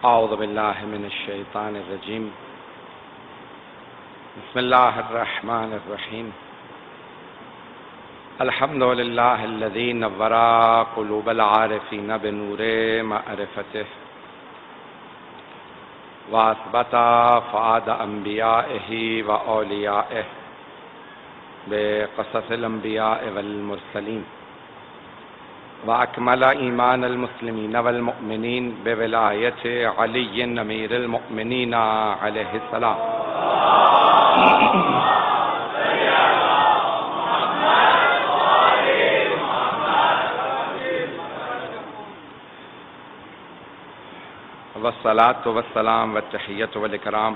اعوذ باللہ من الشیطان الرجیم بسم اللہ الرحمن الرحیم الحمد للہ الذی نور قلوب العارفین بنور معرفتہ واثبت فؤاد انبیائہ واولیائہ بقصص الانبیاء والمرسلین وأكمل إيمان المسلمين والمؤمنين بولاية علي أمير المؤمنين عليه السلام والصلاة والسلام والتحية والإكرام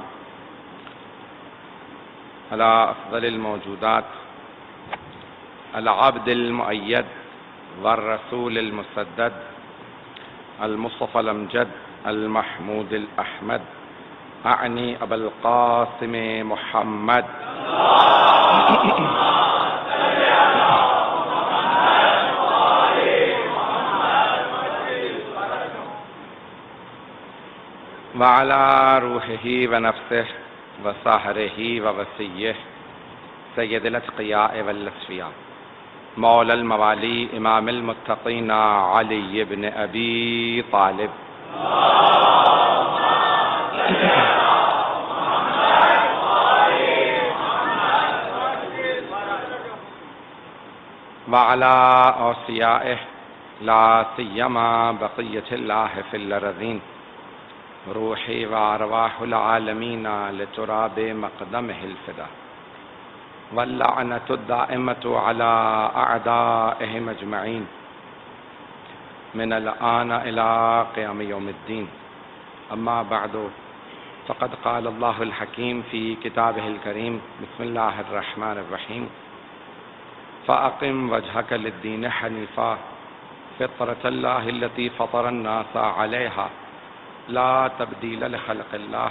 على أفضل الموجودات العبد المؤيد والرسول المسدد المصطفى الأمجد المحمود الأحمد أعني أبا القاسم محمد وعلى روحه ونفسه وسهره ووصيه سيد الأتقياء والأصفياء مولا الموالی امام المتقین علی بن ابی طالب وعلى اوصیائہ لا سیما بقیۃ اللہ فی الارضین روحی وارواح العالمین لتراب مقدمہ الفدا واللعنة الدائمة على أعدائهم أجمعين من الآن إلى قيام يوم الدين أما بعد فقد قال الله الحكيم في كتابه الكريم بسم الله الرحمن الرحيم فأقم وجهك للدين حنيفا فطرة الله التي فطر الناس عليها لا تبديل لخلق الله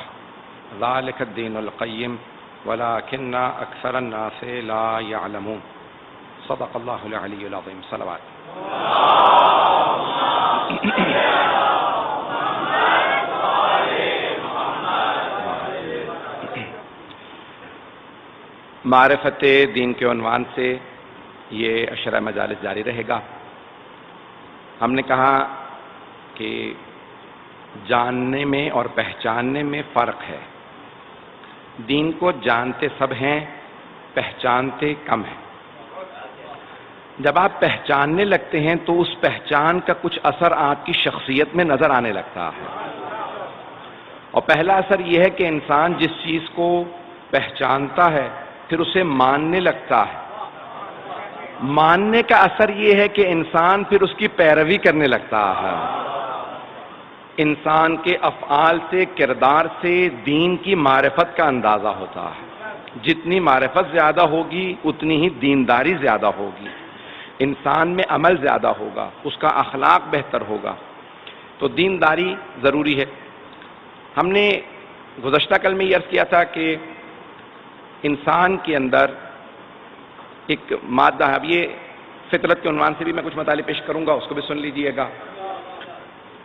ذلك الدين القيم ولكن أكثر الناس لا يعلمون صدق الله العلي العظيم صلوات معرفت دین کے عنوان سے یہ عشرہ مجالس جاری رہے گا۔ ہم نے کہا کہ جاننے میں اور پہچاننے میں فرق ہے۔ دین کو جانتے سب ہیں، پہچانتے کم ہیں۔ جب آپ پہچاننے لگتے ہیں تو اس پہچان کا کچھ اثر آپ کی شخصیت میں نظر آنے لگتا ہے، اور پہلا اثر یہ ہے کہ انسان جس چیز کو پہچانتا ہے پھر اسے ماننے لگتا ہے۔ ماننے کا اثر یہ ہے کہ انسان پھر اس کی پیروی کرنے لگتا ہے۔ انسان کے افعال سے، کردار سے دین کی معرفت کا اندازہ ہوتا ہے۔ جتنی معرفت زیادہ ہوگی اتنی ہی دینداری زیادہ ہوگی، انسان میں عمل زیادہ ہوگا، اس کا اخلاق بہتر ہوگا۔ تو دینداری ضروری ہے۔ ہم نے گزشتہ کل میں یہ عرض کیا تھا کہ انسان کے اندر ایک مادہ ہے۔ اب یہ فطرت کے عنوان سے بھی میں کچھ مطالب پیش کروں گا، اس کو بھی سن لیجئے گا۔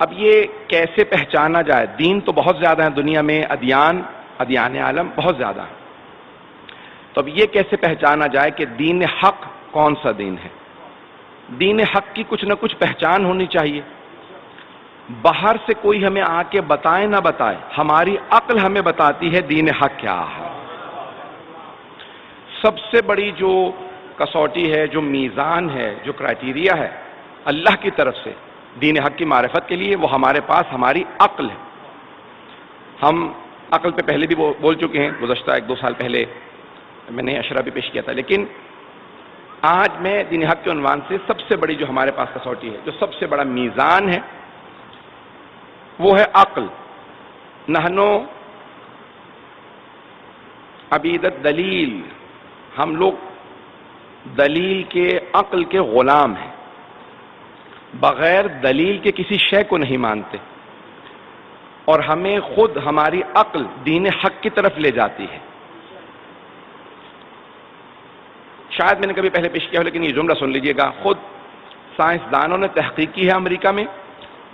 اب یہ کیسے پہچانا جائے؟ دین تو بہت زیادہ ہیں دنیا میں، ادیان عالم بہت زیادہ ہیں، تو اب یہ کیسے پہچانا جائے کہ دین حق کون سا دین ہے؟ دین حق کی کچھ نہ کچھ پہچان ہونی چاہیے۔ باہر سے کوئی ہمیں آ کے بتائے نہ بتائے، ہماری عقل ہمیں بتاتی ہے دین حق کیا ہے۔ سب سے بڑی جو کسوٹی ہے، جو میزان ہے، جو کرائٹیریا ہے اللہ کی طرف سے دین حق کی معرفت کے لیے، وہ ہمارے پاس ہماری عقل ہے۔ ہم عقل پہ پہلے بھی بول چکے ہیں، گزشتہ 1-2 سال پہلے میں نے عشرہ بھی پیش کیا تھا، لیکن آج میں دین حق کے عنوان سے سب سے بڑی جو ہمارے پاس کسوٹی ہے، جو سب سے بڑا میزان ہے، وہ ہے عقل۔ نحنو عبید الدلیل، ہم لوگ دلیل کے، عقل کے غلام ہیں، بغیر دلیل کے کسی شے کو نہیں مانتے، اور ہمیں خود ہماری عقل دین حق کی طرف لے جاتی ہے۔ شاید میں نے کبھی پہلے پیش کیا ہو، لیکن یہ جملہ سن لیجئے گا۔ خود سائنسدانوں نے تحقیق کی ہے امریکہ میں،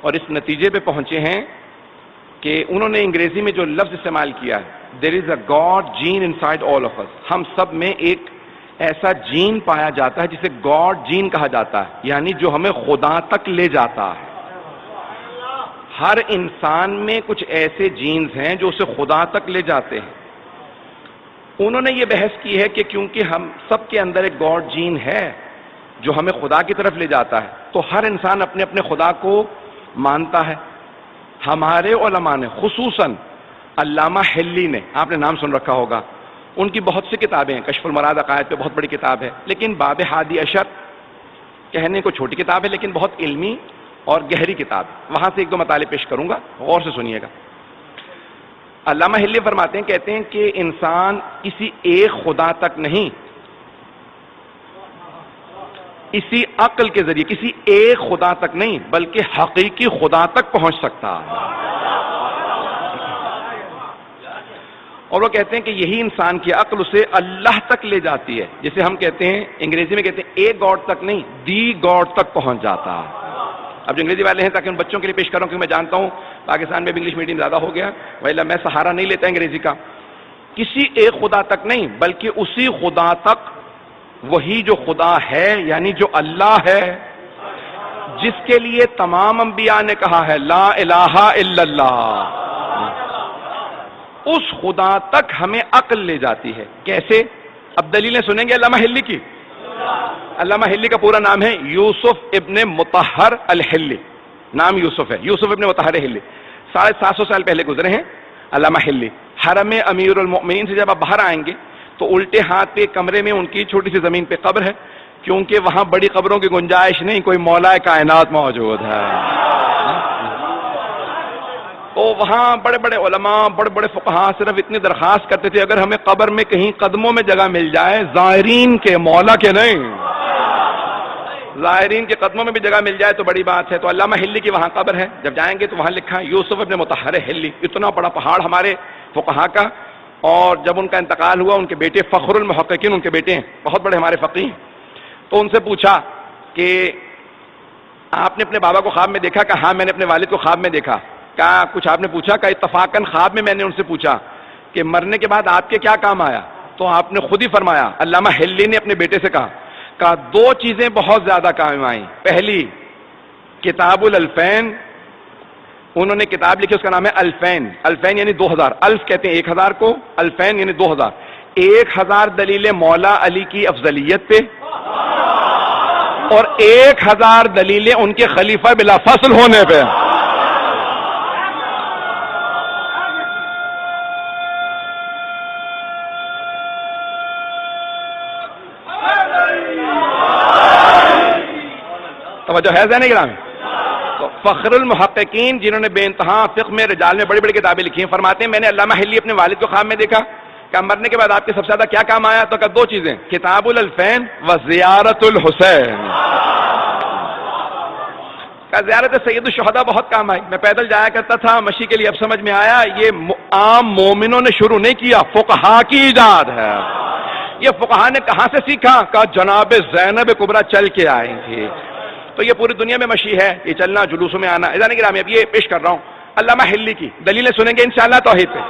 اور اس نتیجے پہ پہنچے ہیں کہ انہوں نے انگریزی میں جو لفظ استعمال کیا ہے there is a God gene inside all of us, ہم سب میں ایک ایسا جین پایا جاتا ہے جسے گاڈ جین کہا جاتا ہے، یعنی جو ہمیں خدا تک لے جاتا ہے۔ ہر انسان میں کچھ ایسے جینز ہیں جو اسے خدا تک لے جاتے ہیں۔ انہوں نے یہ بحث کی ہے کہ کیونکہ ہم سب کے اندر ایک گاڈ جین ہے جو ہمیں خدا کی طرف لے جاتا ہے، تو ہر انسان اپنے اپنے خدا کو مانتا ہے۔ ہمارے علماء نے، خصوصاً علامہ حلی نے، آپ نے نام سن رکھا ہوگا، ان کی بہت سی کتابیں ہیں، کشف المراد عقائد پہ بہت بڑی کتاب ہے، لیکن باب ہادی اشر کہنے کو چھوٹی کتاب ہے لیکن بہت علمی اور گہری کتاب ہے، وہاں سے ایک دو مطالب پیش کروں گا، غور سے سنیے گا۔ علامہ حلی فرماتے ہیں، کہتے ہیں کہ انسان کسی ایک خدا تک نہیں، اسی عقل کے ذریعے کسی ایک خدا تک نہیں بلکہ حقیقی خدا تک پہنچ سکتا ہے۔ اور وہ کہتے ہیں کہ یہی انسان کی عقل اسے اللہ تک لے جاتی ہے، جسے ہم کہتے ہیں انگریزی میں کہتے ہیں ایک گاڈ تک نہیں، دی گاڈ تک پہنچ جاتا ہے۔ اب جو انگریزی والے ہیں تاکہ ان بچوں کے لیے پیش کروں، کیونکہ میں جانتا ہوں پاکستان میں بھی انگلش میڈیم زیادہ ہو گیا، ویلا میں سہارا نہیں لیتا انگریزی کا۔ کسی ایک خدا تک نہیں بلکہ اسی خدا تک، وہی جو خدا ہے یعنی جو اللہ ہے، جس کے لیے تمام انبیاء نے کہا ہے لا الہ الا اللہ، اس خدا تک ہمیں عقل لے جاتی ہے۔ کیسے؟ اب دلیلیں سنیں گے علامہ حلی کی۔ علامہ حلی کا پورا نام ہے یوسف ابن مطہر الحلی، نام یوسف ہے، یوسف ابن مطہر حلی، 750 سال پہلے گزرے ہیں علامہ حلی۔ حرم امیر المؤمنین سے جب آپ باہر آئیں گے تو الٹے ہاتھ پہ کمرے میں ان کی چھوٹی سی زمین پہ قبر ہے، کیونکہ وہاں بڑی قبروں کی گنجائش نہیں، کوئی مولا کائنات موجود ہے۔ تو وہاں بڑے بڑے علماء، بڑے بڑے فقہاء صرف اتنی درخواست کرتے تھے اگر ہمیں قبر میں کہیں قدموں میں جگہ مل جائے، زائرین کے، مولا کے نہیں، زائرین کے قدموں میں بھی جگہ مل جائے تو بڑی بات ہے۔ تو علامہ حلی کی وہاں قبر ہے، جب جائیں گے تو وہاں لکھا ہے یوسف ابن مطہر حلی، اتنا بڑا پہاڑ ہمارے فقہاء کا۔ اور جب ان کا انتقال ہوا، ان کے بیٹے فخر المحققین ان کے بیٹے ہیں، بہت بڑے ہمارے فقیہ ہیں، تو ان سے پوچھا کہ آپ نے اپنے بابا کو خواب میں دیکھا؟ کہا ہاں میں نے اپنے والد کو خواب میں دیکھا۔ کہا کچھ آپ نے پوچھا؟ کہا اتفاقاً خواب میں نے ان سے پوچھا کہ مرنے کے بعد آپ کے کیا کام آیا؟ تو آپ نے خود ہی فرمایا، علامہ حلی نے اپنے بیٹے سے کہا دو چیزیں بہت زیادہ کام آئیں۔ پہلی کتاب الالفین، انہوں نے کتاب لکھی، اس کا نام ہے الفین، الفین یعنی 2000، الف کہتے ہیں 1000 کو، الفین یعنی 2000، 1000 دلیلیں مولا علی کی افضلیت پہ اور 1000 دلیلیں ان کے خلیفہ بلا فصل ہونے پہ۔ توجہ ہے ذہن گرامی؟ تو فخر المحققین جنہوں نے بے انتہا فقہ میں، رجال میں بڑی بڑی کتابیں لکھی ہیں، فرماتے ہیں میں نے علامہ حلی اپنے والد کو خواب میں دیکھا کہ مرنے کے بعد آپ کے سب سے زیادہ کیا کام آیا؟ تو کہا دو چیزیں، کتاب الالفین و زیارت الحسین۔ کہا زیارت سید الشہداء بہت کام آئی، میں پیدل جایا کرتا تھا مشی کے لیے، اب سمجھ میں آیا یہ عام مومنوں نے شروع نہیں کیا، فقہاء کی ایجاد ہے۔ یہ فقہاء نے کہاں سے سیکھا؟ کہا جناب زینب کبریٰ چل کے آئی تھی۔ تو یہ پوری دنیا میں مشی ہے، یہ چلنا، جلوسوں میں آنا۔ اذان گرامی اب یہ پیش کر رہا ہوں علامہ حلی کی دلیلیں سنیں گے انشاءاللہ توحید پہ۔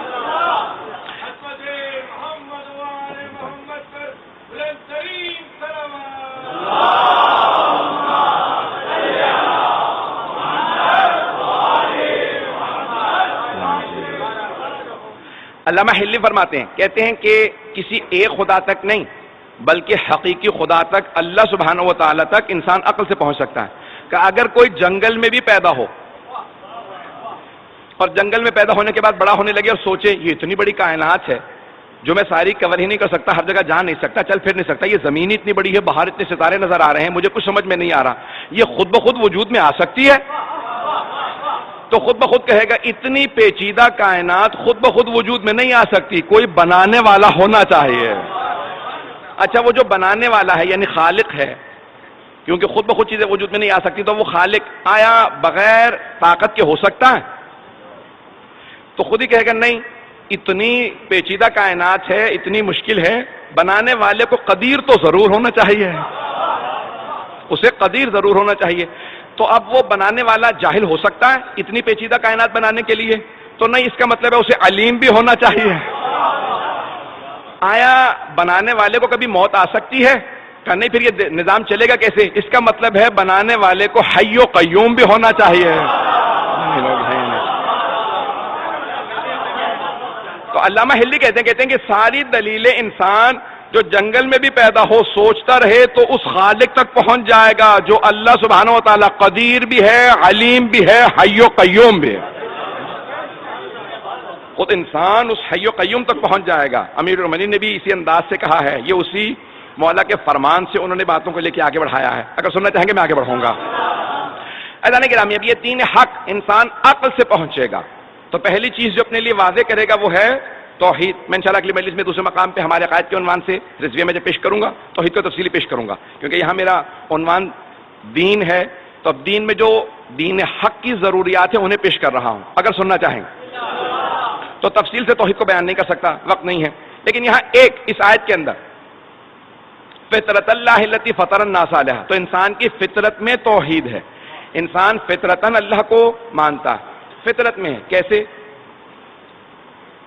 علامہ حلی فرماتے ہیں، کہتے ہیں کہ کسی ایک خدا تک نہیں بلکہ حقیقی خدا تک، اللہ سبحانہ و تعالیٰ تک انسان عقل سے پہنچ سکتا ہے۔ کہ اگر کوئی جنگل میں بھی پیدا ہو اور جنگل میں پیدا ہونے کے بعد بڑا ہونے لگے اور سوچے یہ اتنی بڑی کائنات ہے جو میں ساری کور ہی نہیں کر سکتا، ہر جگہ جا نہیں سکتا، چل پھر نہیں سکتا، یہ زمین اتنی بڑی ہے، باہر اتنے ستارے نظر آ رہے ہیں، مجھے کچھ سمجھ میں نہیں آ رہا، یہ خود بخود وجود میں آ سکتی ہے؟ تو خود بخود کہے گا اتنی پیچیدہ کائنات خود بخود وجود میں نہیں آ سکتی، کوئی بنانے والا ہونا چاہیے۔ اچھا وہ جو بنانے والا ہے یعنی خالق ہے، کیونکہ خود بخود چیزیں وجود میں نہیں آ سکتی، تو وہ خالق آیا بغیر طاقت کے ہو سکتا ہے؟ تو خود ہی کہے گا نہیں، اتنی پیچیدہ کائنات ہے، اتنی مشکل ہے، بنانے والے کو قدیر تو ضرور ہونا چاہیے، اسے قدیر ضرور ہونا چاہیے۔ تو اب وہ بنانے والا جاہل ہو سکتا ہے اتنی پیچیدہ کائنات بنانے کے لیے؟ تو نہیں اس کا مطلب ہے اسے علیم بھی ہونا چاہیے. آیا بنانے والے کو کبھی موت آ سکتی ہے؟ کہ نہیں پھر یہ نظام چلے گا کیسے؟ اس کا مطلب ہے بنانے والے کو حی و قیوم بھی ہونا چاہیے. تو علامہ ہلی کہتے ہیں کہ ساری دلیلیں انسان جو جنگل میں بھی پیدا ہو سوچتا رہے تو اس خالق تک پہنچ جائے گا جو اللہ سبحانہ و تعالیٰ قدیر بھی ہے، علیم بھی ہے، حی و قیوم بھی ہے. خود انسان اس حی و قیوم تک پہنچ جائے گا. امیر المومنین نے بھی اسی انداز سے کہا ہے، یہ اسی مولا کے فرمان سے انہوں نے باتوں کو لے کے آگے بڑھایا ہے. اگر سننا چاہیں گے میں آگے بڑھوں گا. اذان گرامی، اب یہ تین حق انسان عقل سے پہنچے گا. تو پہلی چیز جو اپنے لیے واضح کرے گا وہ ہے توحید. میں انشاءاللہ اگلی مجلس میں دوسرے مقام پہ ہمارے عقائد کے عنوان سے رضویہ میں جب پیش کروں گا توحید کو تفصیلی پیش کروں گا، کیونکہ یہاں میرا عنوان دین ہے. تو اب دین میں جو دین حق کی ضروریات ہیں انہیں پیش کر رہا ہوں. اگر سننا چاہیں تو تفصیل سے توحید کو بیان نہیں کر سکتا، وقت نہیں ہے. لیکن یہاں ایک اس آیت کے اندر فطرت اللہ التی فطر الناس علیہا، تو انسان کی فطرت میں توحید ہے. انسان فطرتاً اللہ کو مانتا ہے. فطرت میں ہے کیسے؟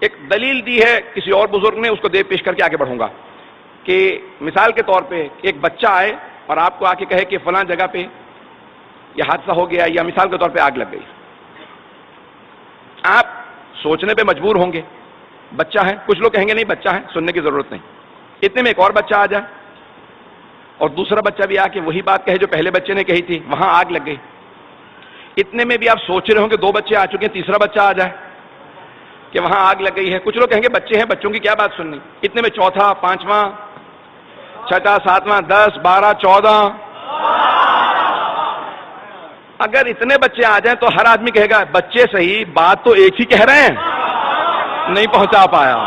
ایک دلیل دی ہے کسی اور بزرگ نے، اس کو دے پیش کر کے آگے بڑھوں گا. کہ مثال کے طور پہ ایک بچہ آئے اور آپ کو آ کے کہے کہ فلاں جگہ پہ یہ حادثہ ہو گیا، یا مثال کے طور پہ آگ لگ گئی. آپ سوچنے پہ مجبور ہوں گے، بچہ ہے. کچھ لوگ کہیں گے نہیں بچہ ہے، سننے کی ضرورت نہیں. اتنے میں ایک اور بچہ آ جائے اور دوسرا بچہ بھی آ کے وہی بات کہے جو پہلے بچے نے کہی تھی، وہاں آگ لگ گئی. اتنے میں بھی آپ سوچ رہے ہوں کہ دو بچے آ چکے ہیں، تیسرا بچہ آ جائے کہ وہاں آگ لگ گئی ہے. کچھ لوگ کہیں گے بچے ہیں، بچوں کی کیا بات سننی. اتنے میں چوتھا، پانچواں، چھٹا، ساتواں، 10، 12، 14. اگر اتنے بچے آ جائیں تو ہر آدمی کہے گا بچے صحیح، بات تو ایک ہی کہہ رہے ہیں، نہیں پہنچا پایا.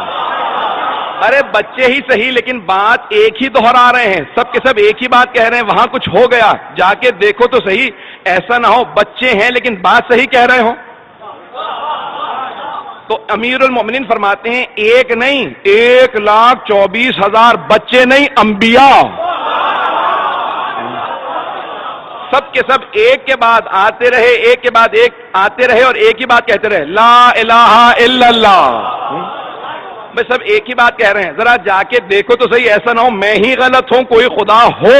ارے بچے ہی صحیح لیکن بات ایک ہی دہرا رہے ہیں، سب کے سب ایک ہی بات کہہ رہے ہیں. وہاں کچھ ہو گیا، جا کے دیکھو تو صحیح. ایسا نہ ہو بچے ہیں لیکن بات صحیح کہہ رہے ہوں. تو امیر المومنین فرماتے ہیں ایک نہیں، 1,24,000 بچے نہیں، انبیاء سب کے سب ایک کے بعد آتے رہے، ایک کے بعد ایک آتے رہے اور ایک ہی بات کہتے رہے، لا الہ الا اللہ. میں سب ایک ہی بات کہہ رہے ہیں. ذرا جا کے دیکھو تو صحیح، ایسا نہ ہو میں ہی غلط ہوں، کوئی خدا ہو.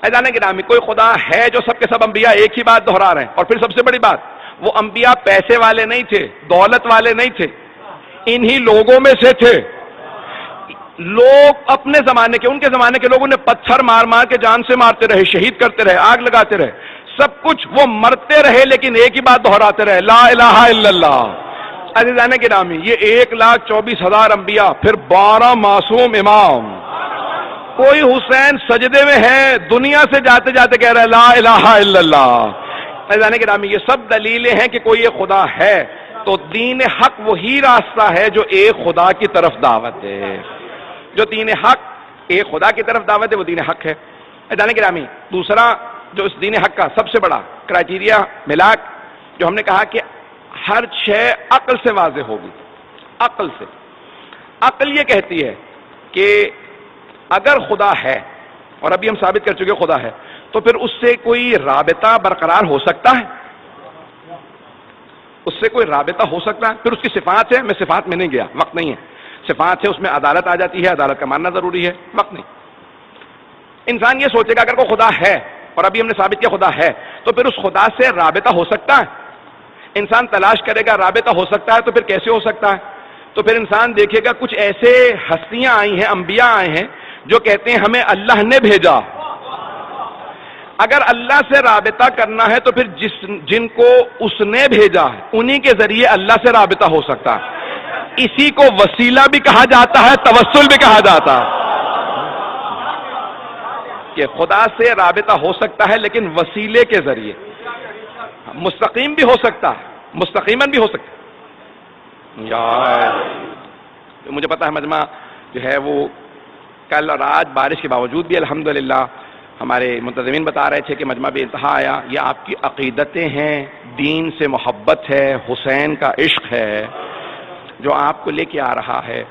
اذان گرامی، کوئی خدا ہے جو سب کے سب انبیاء ایک ہی بات دہرا رہے ہیں. اور پھر سب سے بڑی بات، وہ انبیاء پیسے والے نہیں تھے، دولت والے نہیں تھے، انہی لوگوں میں سے تھے. لوگ اپنے زمانے کے، ان کے زمانے کے لوگوں نے پتھر مار مار کے جان سے مارتے رہے، شہید کرتے رہے، آگ لگاتے رہے، سب کچھ وہ مرتے رہے لیکن ایک ہی بات دہراتے رہے، لا الہ الا اللہ. عزیزان گرامی، یہ 1,24,000 انبیاء، پھر 12 معصوم امام. کوئی حسین سجدے میں ہے، دنیا سے جاتے جاتے کہہ رہا ہے لا الہ الا اللہ. عزیزان گرامی، یہ سب دلیلیں ہیں کہ کوئی ایک خدا ہے. تو دین حق وہی راستہ ہے جو ایک خدا کی طرف دعوت ہے. جو دین حق ایک خدا کی طرف دعوت ہے وہ دین حق ہے. عزیزان گرامی، دوسرا جو اس دین حق کا سب سے بڑا کرائٹیریا ملاک، جو ہم نے کہا کہ ہر شے عقل سے واضح ہوگی. عقل سے، عقل یہ کہتی ہے کہ اگر خدا ہے، اور ابھی ہم ثابت کر چکے خدا ہے، تو پھر اس سے کوئی رابطہ برقرار ہو سکتا ہے؟ اس سے کوئی رابطہ ہو سکتا ہے؟ پھر اس کی صفات ہے، میں صفات میں نہیں گیا، وقت نہیں ہے. صفات ہے، اس میں عدالت آ جاتی ہے، عدالت کا ماننا ضروری ہے، وقت نہیں. انسان یہ سوچے گا اگر کوئی خدا ہے، اور ابھی ہم نے ثابت کیا خدا ہے، تو پھر اس خدا سے رابطہ ہو سکتا ہے؟ انسان تلاش کرے گا رابطہ ہو سکتا ہے، تو پھر کیسے ہو سکتا ہے؟ تو پھر انسان دیکھے گا کچھ ایسے ہستیاں آئی ہیں، انبیاء آئے ہیں جو کہتے ہیں ہمیں اللہ نے بھیجا. اگر اللہ سے رابطہ کرنا ہے تو پھر جن کو اس نے بھیجا ہے انہی کے ذریعے اللہ سے رابطہ ہو سکتا ہے. اسی کو وسیلہ بھی کہا جاتا ہے، توسل بھی کہا جاتا ہے. کہ خدا سے رابطہ ہو سکتا ہے لیکن وسیلے کے ذریعے. مستقیم بھی ہو سکتا ہے، مستقیماً بھی ہو سکتا ہے. مجھے پتا ہے مجمع جو ہے وہ کل اور آج بارش کے باوجود بھی الحمدللہ ہمارے منتظمین بتا رہے تھے کہ مجمع بھی انتہا آیا. یہ آپ کی عقیدتیں ہیں، دین سے محبت ہے، حسین کا عشق ہے جو آپ کو لے کے آ رہا ہے.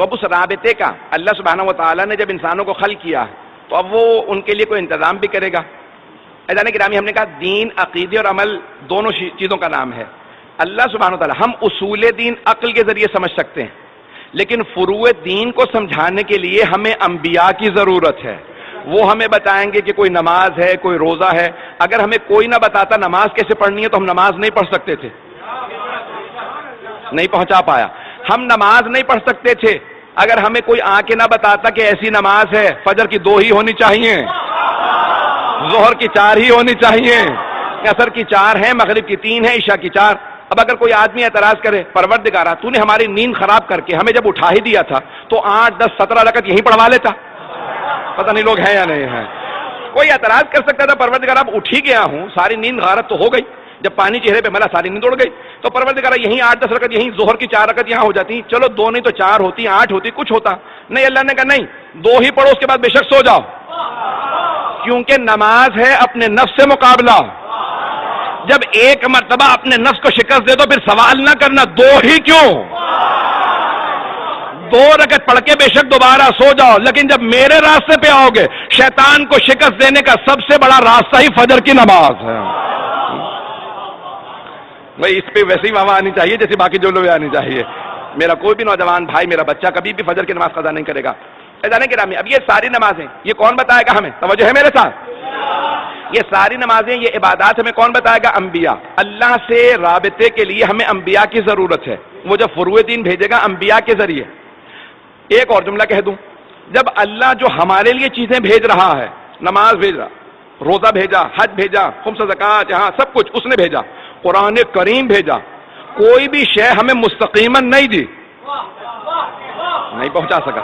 تو اب اس رابطے کا اللہ سبحانہ و تعالیٰ نے جب انسانوں کو خلق کیا تو اب وہ ان کے لیے کوئی انتظام بھی کرے گا. عزیزان گرامی، ہم نے کہا دین، عقیدے اور عمل دونوں چیزوں کا نام ہے. اللہ سبحانہ و تعالیٰ، ہم اصول دین عقل کے ذریعے سمجھ سکتے ہیں، لیکن فروع دین کو سمجھانے کے لیے ہمیں انبیاء کی ضرورت ہے. وہ ہمیں بتائیں گے کہ کوئی نماز ہے، کوئی روزہ ہے. اگر ہمیں کوئی نہ بتاتا نماز کیسے پڑھنی ہے تو ہم نماز نہیں پڑھ سکتے تھے. نہیں پہنچا پایا. ہم نماز نہیں پڑھ سکتے تھے اگر ہمیں کوئی آ کے نہ بتاتا کہ ایسی نماز ہے، فجر کی 2 ہی ہونی چاہیے، ظہر کی 4 ہی ہونی چاہیے، عصر کی 4 ہیں، مغرب کی 3 ہے، عشاء کی 4. اب اگر کوئی آدمی اعتراض کرے، پروردگارا تو نے ہماری نیند خراب کر کے ہمیں جب اٹھا ہی دیا تھا تو 8 10 17 رکعت یہیں پڑھوا لیتا. پتہ نہیں لوگ ہیں یا نہیں ہیں. کوئی اعتراض کر سکتا تھا، پروردگارا اب اٹھ ہی گیا ہوں، ساری نیند غارت تو ہو گئی، جب پانی چہرے پہ ملا ساری نیند اڑ گئی، تو پروردگارا یہیں 8 10 رکعت، یہیں ظہر کی 4 رکعت یہاں ہو جاتی، چلو 2 نہیں تو 4 ہوتی، 8 ہوتی، کچھ ہوتا. نہیں، اللہ نے کہا نہیں، 2 ہی پڑھو، اس کے بعد بے شک سو جاؤ، کیونکہ نماز ہے اپنے نفس سے مقابلہ. جب ایک مرتبہ اپنے نفس کو شکست دے دو پھر سوال نہ کرنا 2 ہی کیوں، 2 رکعت پڑھ کے بے شک دوبارہ سو جاؤ. لیکن جب میرے راستے پہ آؤ گے، شیطان کو شکست دینے کا سب سے بڑا راستہ ہی فجر کی نماز ہے. بھائی اس پہ ویسے ہی واہ آنی چاہیے جیسے باقی جو لوگ آنی چاہیے. میرا کوئی بھی نوجوان بھائی، میرا بچہ کبھی بھی فجر کی نماز قضا نہیں کرے گا. عزیزان گرامی، اب یہ ساری نمازیں یہ کون بتائے گا ہمیں؟ توجہ ہے میرے ساتھ. یہ ساری نمازیں، یہ عبادات ہمیں کون بتائے گا؟ انبیاء. اللہ سے رابطے کے لیے ہمیں انبیاء کی ضرورت ہے. وہ جب فروع دین بھیجے گا انبیاء کے ذریعے. ایک اور جملہ کہہ دوں، جب اللہ جو ہمارے لیے چیزیں بھیج رہا ہے، نماز بھیج رہا، روزہ بھیجا، حج بھیجا، خمس زکوٰۃ، یہاں سب کچھ اس نے بھیجا، قرآن کریم بھیجا، کوئی بھی شے ہمیں مستقیماً نہیں دی، نہیں پہنچا سکا.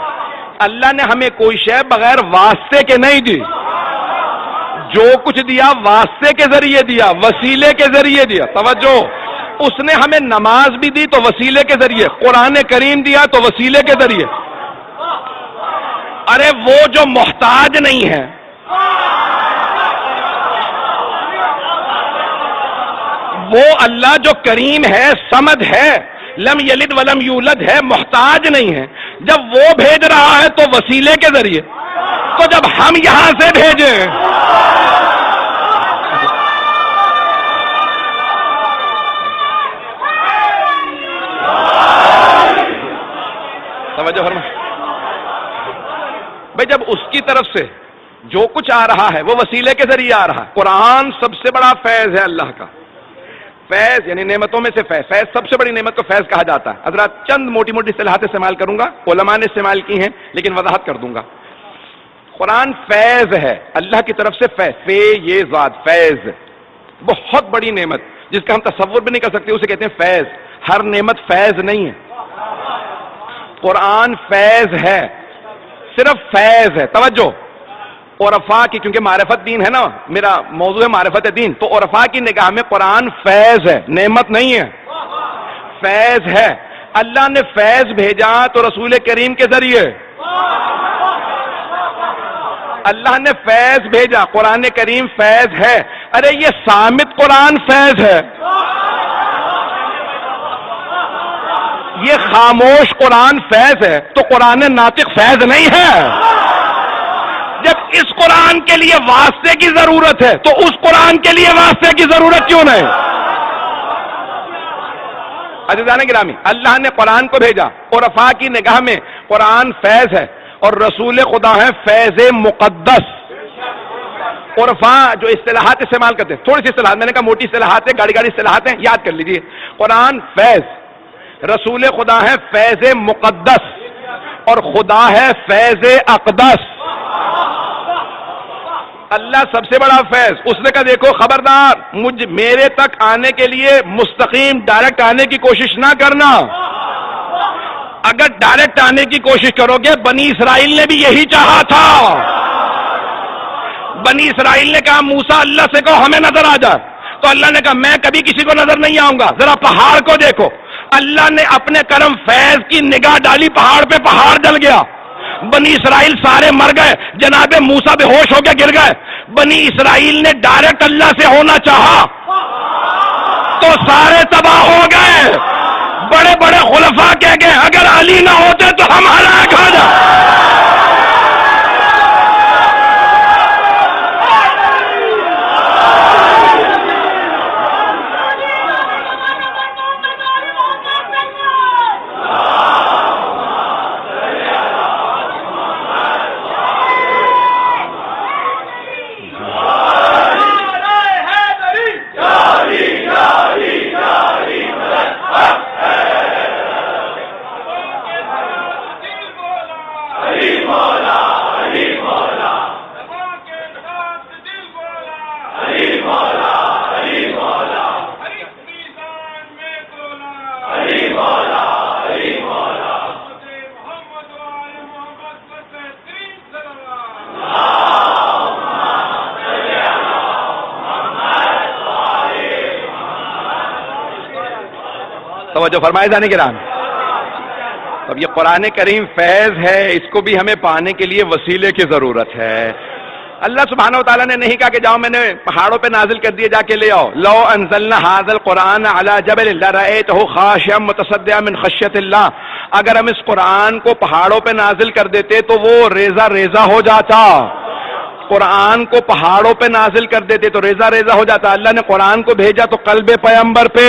اللہ نے ہمیں کوئی شے بغیر واسطے کے نہیں دی. جو کچھ دیا واسطے کے ذریعے دیا، وسیلے کے ذریعے دیا. توجہ، اس نے ہمیں نماز بھی دی تو وسیلے کے ذریعے، قرآن کریم دیا تو وسیلے کے ذریعے. ارے وہ جو محتاج نہیں ہے، وہ اللہ جو کریم ہے، صمد ہے، لم یلد ولم یولد ہے، محتاج نہیں ہے، جب وہ بھیج رہا ہے تو وسیلے کے ذریعے. تو جب ہم یہاں سے بھیجیں، توجہ فرما بھائی، جب اس کی طرف سے جو کچھ آ رہا ہے وہ وسیلے کے ذریعے آ رہا ہے. قرآن سب سے بڑا فیض ہے اللہ کا. فیض یعنی نعمتوں میں سے فیض. فیض سب سے بڑی نعمت کو فیض کہا جاتا ہے. حضرات چند موٹی موٹی اصطلاحات استعمال کروں گا، علماء نے استعمال کی ہیں لیکن وضاحت کر دوں گا. قرآن فیض ہے، اللہ کی طرف سے فیض، فے یہ ذات، فیض بہت بڑی نعمت جس کا ہم تصور بھی نہیں کر سکتے، اسے کہتے ہیں فیض. ہر نعمت فیض نہیں ہے. قرآن فیض ہے، صرف فیض ہے. توجہ، عرفاء کی، کیونکہ معرفت دین ہے نا، میرا موضوع ہے معرفت دین، تو عرفاء کی نگاہ میں قرآن فیض ہے، نعمت نہیں ہے، فیض ہے. اللہ نے فیض بھیجا تو رسول کریم کے ذریعے. اللہ نے فیض بھیجا، قرآن کریم فیض ہے. ارے یہ صامت قرآن فیض ہے، یہ خاموش قرآن فیض ہے، تو قرآن ناطق فیض نہیں ہے. جب اس قرآن کے لیے واسطے کی ضرورت ہے تو اس قرآن کے لیے واسطے کی ضرورت کیوں نہیں؟ عزیزان گرامی، اللہ نے قرآن کو بھیجا، عرفاء کی نگاہ میں قرآن فیض ہے اور رسول خدا ہے فیض مقدس. عرفاء جو اصطلاحات استعمال کرتے ہیں، تھوڑی سی اصطلاحات، میں نے کہا موٹی اصطلاحات ہیں، گاڑی اصطلاحات ہیں، یاد کر لیجئے. قرآن فیض، رسول خدا ہے فیض مقدس، اور خدا ہے فیض اقدس. اللہ سب سے بڑا فیض. اس نے کہا دیکھو خبردار، میرے تک آنے کے لیے مستقیم ڈائریکٹ آنے کی کوشش نہ کرنا. اگر ڈائریکٹ آنے کی کوشش کرو گے، بنی اسرائیل نے بھی یہی چاہا تھا. بنی اسرائیل نے کہا موسیٰ اللہ سے کہو ہمیں نظر آ جائے، تو اللہ نے کہا میں کبھی کسی کو نظر نہیں آؤں گا، ذرا پہاڑ کو دیکھو. اللہ نے اپنے کرم فیض کی نگاہ ڈالی، پہاڑ پہ پہاڑ جل گیا، بنی اسرائیل سارے مر گئے، جناب موسیٰ بے ہوش ہو کے گر گئے. بنی اسرائیل نے ڈائریکٹ اللہ سے ہونا چاہا تو سارے تباہ ہو گئے. بڑے بڑے خلفاء کہہ گئے اگر علی نہ ہوتے تو ہم ہلاک ہو جاتے. توجہ فرمائے جانے کے رام. اب یہ قرآن کریم فیض ہے، اس کو بھی ہمیں پانے کے لیے وسیلے کی ضرورت ہے. اللہ سبحانہ و تعالیٰ نے نہیں کہا کہ جاؤ میں نے پہاڑوں پہ نازل کر دیے جا کے لے آؤ. لو انزلنا ھذا القرآن علی جبل لرأیتہ خاشعا متصدعا من خشیۃ اللہ. اگر ہم اس قرآن کو پہاڑوں پہ نازل کر دیتے تو وہ ریزہ ریزہ ہو جاتا. قرآن کو پہاڑوں پہ نازل کر دیتے تو ریزہ ریزہ ہو جاتا. اللہ نے قرآن کو بھیجا تو قلب پیغمبر پہ.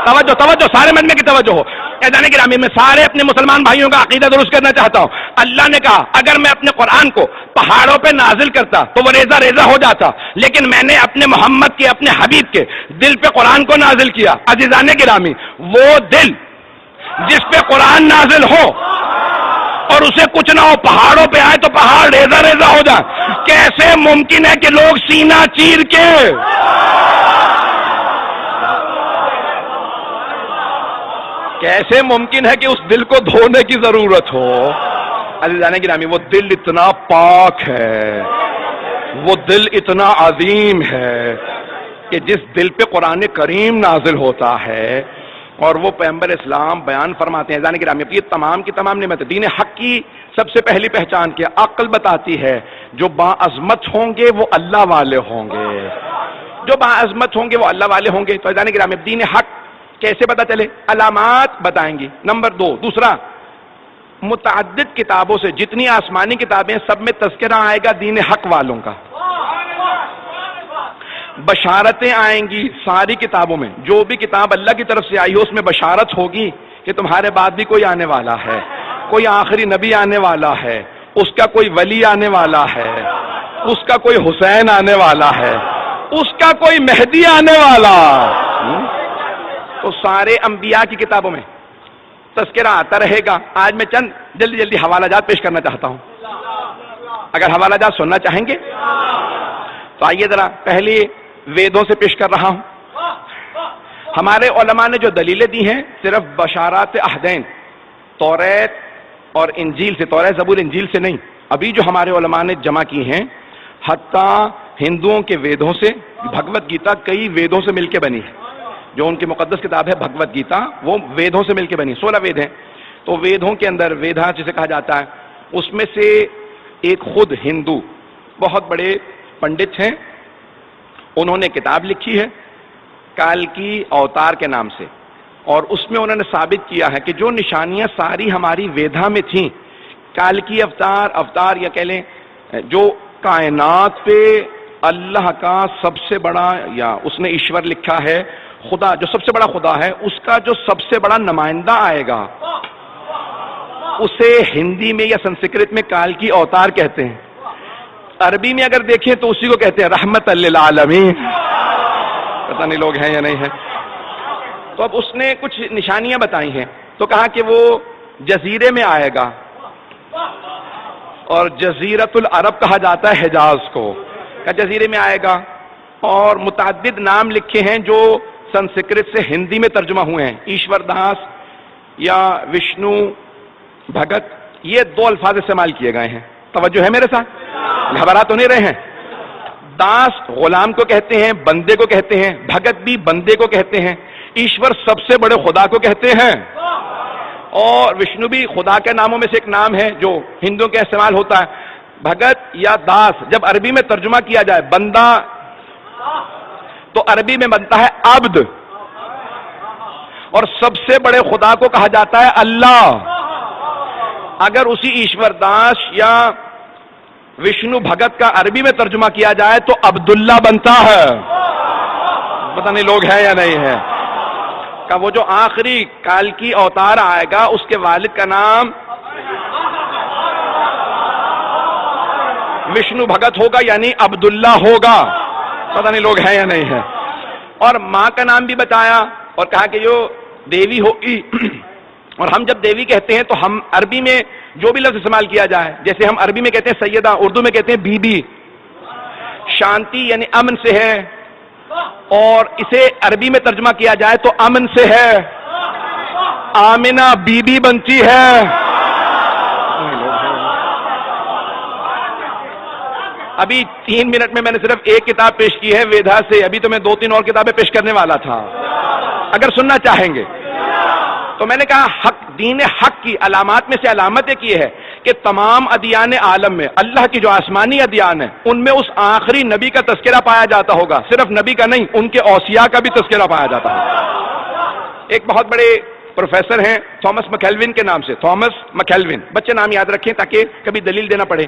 توجہ توجہ سارے مجمع کی توجہ ہو. اذان گرامی میں سارے اپنے مسلمان بھائیوں کا عقیدہ درست کرنا چاہتا ہوں. اللہ نے کہا اگر میں اپنے قرآن کو پہاڑوں پہ نازل کرتا تو وہ ریزہ ریزہ ہو جاتا، لیکن میں نے اپنے محمد کے، اپنے حبیب کے دل پہ قرآن کو نازل کیا. عزیزان گرامی، وہ دل جس پہ قرآن نازل ہو اور اسے کچھ نہ ہو، پہاڑوں پہ آئے تو پہاڑ ریزہ ریزہ ہو جائے. کیسے ممکن ہے کہ لوگ سینہ چیر کے کیسے ممکن ہے کہ اس دل کو دھونے کی ضرورت ہو؟ عزیزان گرامی، وہ دل اتنا پاک ہے، وہ دل اتنا عظیم ہے کہ جس دل پہ قرآن کریم نازل ہوتا ہے اور وہ پیغمبر اسلام بیان فرماتے ہیں. عزیزان گرامی، یہ تمام کی تمام نعمتیں دین حق کی سب سے پہلی پہچان کیا؟ عقل بتاتی ہے جو باعظمت ہوں گے وہ اللہ والے ہوں گے. جو باعظمت ہوں گے وہ اللہ والے ہوں گے. تو عزیزان گرامی، دین حق کیسے پتا چلے؟ علامات بتائیں گی. نمبر 2، دوسرا، متعدد کتابوں سے، جتنی آسمانی کتابیں سب میں تذکرہ آئے گا دین حق والوں کا. بشارتیں آئیں گی ساری کتابوں میں. جو بھی کتاب اللہ کی طرف سے آئی ہو اس میں بشارت ہوگی کہ تمہارے بعد بھی کوئی آنے والا ہے، کوئی آخری نبی آنے والا ہے، اس کا کوئی ولی آنے والا ہے، اس کا کوئی حسین آنے والا ہے، اس کا کوئی مہدی آنے والا. تو سارے انبیاء کی کتابوں میں تذکرہ آتا رہے گا. آج میں چند جلدی جلدی حوالہ جات پیش کرنا چاہتا ہوں. اگر حوالہ جات سننا چاہیں گے تو آئیے ذرا پہلے ویدوں سے پیش کر رہا ہوں. ہمارے علماء نے جو دلیلیں دی ہیں صرف بشارات عہدین، توریت اور انجیل سے، توریت زبور انجیل سے نہیں، ابھی جو ہمارے علماء نے جمع کی ہیں حتیٰ ہندوؤں کے ویدوں سے. بھگوت گیتا کئی ویدوں سے مل کے بنی ہے. جو ان کی مقدس کتاب ہے بھگوت گیتا، وہ ویدوں سے مل کے بنی. 16 وید ہیں. تو ویدوں کے اندر ویدھا جسے کہا جاتا ہے، اس میں سے ایک خود ہندو بہت بڑے پنڈت ہیں، انہوں نے کتاب لکھی ہے کالکی اوتار کے نام سے، اور اس میں انہوں نے ثابت کیا ہے کہ جو نشانیاں ساری ہماری ویدھا میں تھیں، کالکی اوتار یا کہہ لیں جو کائنات پہ اللہ کا سب سے بڑا، یا اس نے ایشور لکھا ہے خدا، جو سب سے بڑا خدا ہے، اس کا جو سب سے بڑا نمائندہ آئے گا اسے ہندی میں یا سنسکرت میں کالکی اوتار کہتے ہیں. عربی میں اگر دیکھیں تو اسی کو کہتے ہیں رحمت للعالمین. پتہ نہیں لوگ ہیں یا نہیں ہیں. تو اب اس نے کچھ نشانیاں بتائی ہیں. تو کہا کہ وہ جزیرے میں آئے گا، اور جزیرت العرب کہا جاتا ہے حجاز کو، کہ جزیرے میں آئے گا. اور متعدد نام لکھے ہیں جو سنسکرت سے ہندی میں ترجمہ ہوئے ہیں. ایشور داس یا وشنو بھگت، یہ 2 الفاظ استعمال کیے گئے ہیں. توجہ ہے میرے ساتھ؟ گھبرا تو نہیں رہے ہیں؟ داس غلام کو کہتے ہیں، بندے کو کہتے ہیں. بھگت بھی بندے کو کہتے ہیں. ایشور سب سے بڑے خدا کو کہتے ہیں. اور وشنو بھی خدا کے ناموں میں سے ایک نام ہے جو ہندوؤں کے استعمال ہوتا ہے. بھگت یا داس جب عربی میں ترجمہ کیا جائے بندہ، تو عربی میں بنتا ہے عبد، اور سب سے بڑے خدا کو کہا جاتا ہے اللہ. اگر اسی ایشور داس یا وشنو بھگت کا عربی میں ترجمہ کیا جائے تو عبداللہ بنتا ہے. پتہ نہیں لوگ ہیں یا نہیں ہے. کہ وہ جو آخری کال کی اوتار آئے گا اس کے والد کا نام وشنو بھگت ہوگا یعنی عبداللہ ہوگا. پتہ نہیں لوگ ہیں یا نہیں ہے. اور ماں کا نام بھی بتایا اور کہا کہ جو دیوی ہوگی. اور ہم جب دیوی کہتے ہیں تو ہم عربی میں جو بھی لفظ استعمال کیا جائے، جیسے ہم عربی میں کہتے ہیں سیدہ، اردو میں کہتے ہیں بی بی. شانتی یعنی امن سے ہے، اور اسے عربی میں ترجمہ کیا جائے تو امن سے ہے. آمنہ بی بی بنتی ہے. ابھی 3 منٹ میں نے صرف ایک کتاب پیش کی ہے ویدھا سے، ابھی تو میں 2-3 اور کتابیں پیش کرنے والا تھا اگر سننا چاہیں گے. تو میں نے کہا حق، دین حق کی علامات میں سے علامت ایک یہ ہے کہ تمام ادیان عالم میں، اللہ کی جو آسمانی ادیان ہیں ان میں اس آخری نبی کا تذکرہ پایا جاتا ہوگا. صرف نبی کا نہیں، ان کے اوصیاء کا بھی تذکرہ پایا جاتا ہوگا. ایک بہت بڑے پروفیسر ہیں تھامس مکیلوین کے نام سے، تھامس مکیلوین، بچے نام یاد رکھیں تاکہ کبھی دلیل دینا پڑے.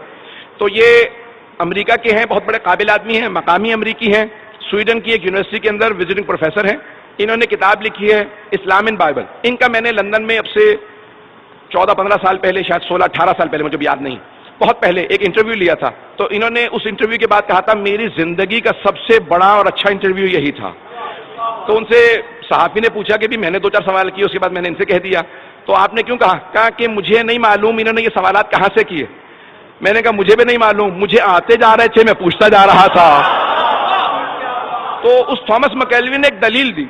تو یہ امریکہ کے ہیں، بہت بڑے قابل آدمی ہیں، مقامی امریکی ہیں، سویڈن کی ایک یونیورسٹی کے اندر وزٹنگ پروفیسر ہیں. انہوں نے کتاب لکھی ہے اسلام ان بائبل. ان کا میں نے لندن میں اب سے 14-15 سال پہلے، شاید 16-18 سال پہلے، مجھے یاد نہیں، بہت پہلے ایک انٹرویو لیا تھا. تو انہوں نے اس انٹرویو کے بعد کہا تھا میری زندگی کا سب سے بڑا اور اچھا انٹرویو یہی تھا. تو ان سے صحافی نے پوچھا کہ بھی میں نے 2-4 سوال کیے، اس کے بعد میں نے ان سے کہہ دیا. تو آپ نے کیوں کہا؟ کہا کہ مجھے نہیں معلوم انہوں نے یہ سوالات کہاں سے کیے. میں نے کہا مجھے بھی نہیں معلوم، مجھے آتے جا رہے تھے، میں پوچھتا جا رہا تھا. تو اس تھامس مکیلوین نے ایک دلیل دی.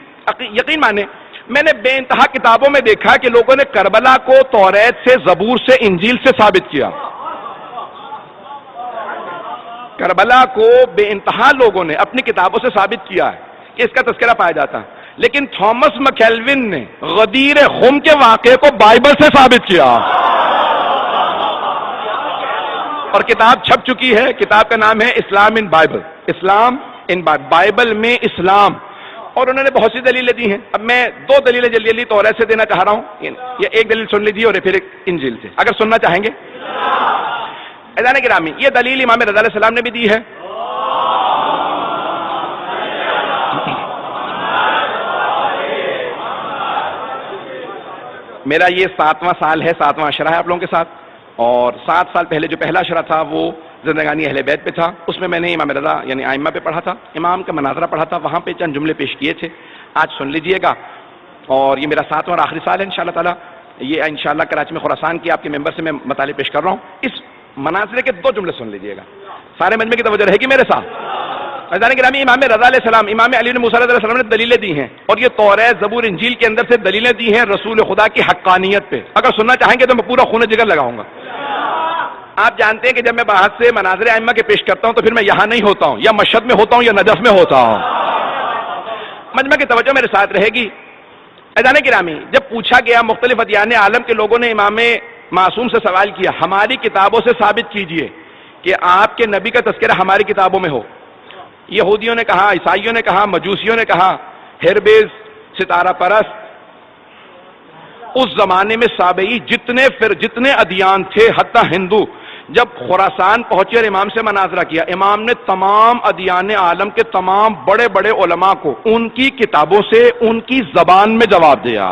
یقین مانے میں نے بے انتہا کتابوں میں دیکھا کہ لوگوں نے کربلا کو توریت سے، زبور سے، انجیل سے ثابت کیا. کربلا کو بے انتہا لوگوں نے اپنی کتابوں سے ثابت کیا ہے کہ اس کا تذکرہ پایا جاتا ہے. لیکن تھامس مکیلوین نے غدیر خم کے واقعے کو بائبل سے ثابت کیا، اور کتاب چھپ چکی ہے. کتاب کا نام ہے اسلام ان بائبل. اسلام ان بائبل میں اسلام. اور انہوں نے بہت سی دلیلیں دی ہیں. اب میں 2 دلیلیں جلدی جلدی توریت سے دینا چاہ رہا ہوں. یہ ایک دلیل سن لیجیے اور پھر ایک انجیل سے اگر سننا چاہیں گے. عزیزان گرامی، یہ دلیل امام رضا علیہ السلام نے بھی دی ہے. میرا یہ 7واں سال ہے، 7واں عشرہ ہے آپ لوگوں کے ساتھ. اور 7 سال پہلے جو پہلا عشرہ تھا وہ زندگانی اہل بیت پہ تھا. اس میں نے امام رضا یعنی ائمہ پہ پڑھا تھا، امام کا مناظرہ پڑھا تھا. وہاں پہ چند جملے پیش کیے تھے، آج سن لیجئے گا. اور یہ میرا 7واں اور آخری سال ہے انشاءاللہ تعالی. یہ انشاءاللہ کراچی میں خراسان کی آپ کے ممبر سے میں مطالعے پیش کر رہا ہوں. اس مناظرے کے 2 جملے سن لیجئے گا. سارے مجمع کی توجہ رہے گی میرے ساتھ. عزیزان گرامی، امام رضا علیہ السلام، امام علی بن موسیٰ علیہ السلام نے دلیلیں دی ہیں، اور یہ توریت، زبور، انجیل کے اندر سے دلیلیں دی ہیں رسول خدا کی حقانیت پہ. اگر سننا چاہیں گے تو میں پورا خون جگر لگاؤں گا. آپ جانتے ہیں کہ جب میں باہر سے مناظر ائمہ کے پیش کرتا ہوں تو پھر میں یہاں نہیں ہوتا ہوں، یا مشہد میں ہوتا ہوں یا نجف میں ہوتا ہوں. مجمع کی توجہ میرے ساتھ رہے گی. عزیزان گرامی، جب پوچھا گیا مختلف ادیان عالم کے لوگوں نے امام معصوم سے سوال کیا ہماری کتابوں سے ثابت کیجئے کہ آپ کے نبی کا تذکرہ ہماری کتابوں میں ہو. یہودیوں نے کہا، عیسائیوں نے کہا، مجوسیوں نے کہا، ہیربیز، ستارہ پرست، اس زمانے میں سابعی جتنے ادیان تھے حتی ہندو، جب خراسان پہنچے اور امام سے مناظرہ کیا، امام نے تمام ادیان عالم کے تمام بڑے بڑے علماء کو ان کی کتابوں سے ان کی زبان میں جواب دیا.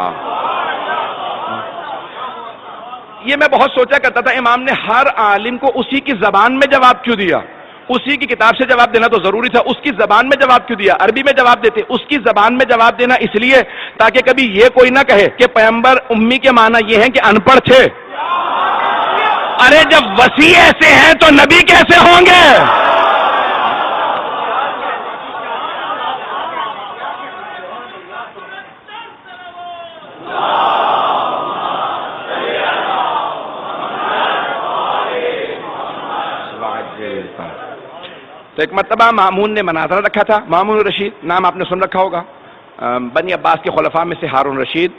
یہ میں بہت سوچا کرتا تھا، امام نے ہر عالم کو اسی کی زبان میں جواب کیوں دیا؟ اسی کی کتاب سے جواب دینا تو ضروری تھا، اس کی زبان میں جواب کیوں دیا؟ عربی میں جواب دیتے. اس کی زبان میں جواب دینا اس لیے تاکہ کبھی یہ کوئی نہ کہے کہ پیغمبر امی کے معنی یہ ہیں کہ ان پڑھ تھے. ارے جب وسیع ایسے ہیں تو نبی کیسے ہوں گے؟ تو ایک مرتبہ مامون نے مناظرہ رکھا تھا. مامون رشید نام آپ نے سن رکھا ہوگا، بنی عباس کے خلفاء میں سے ہارون رشید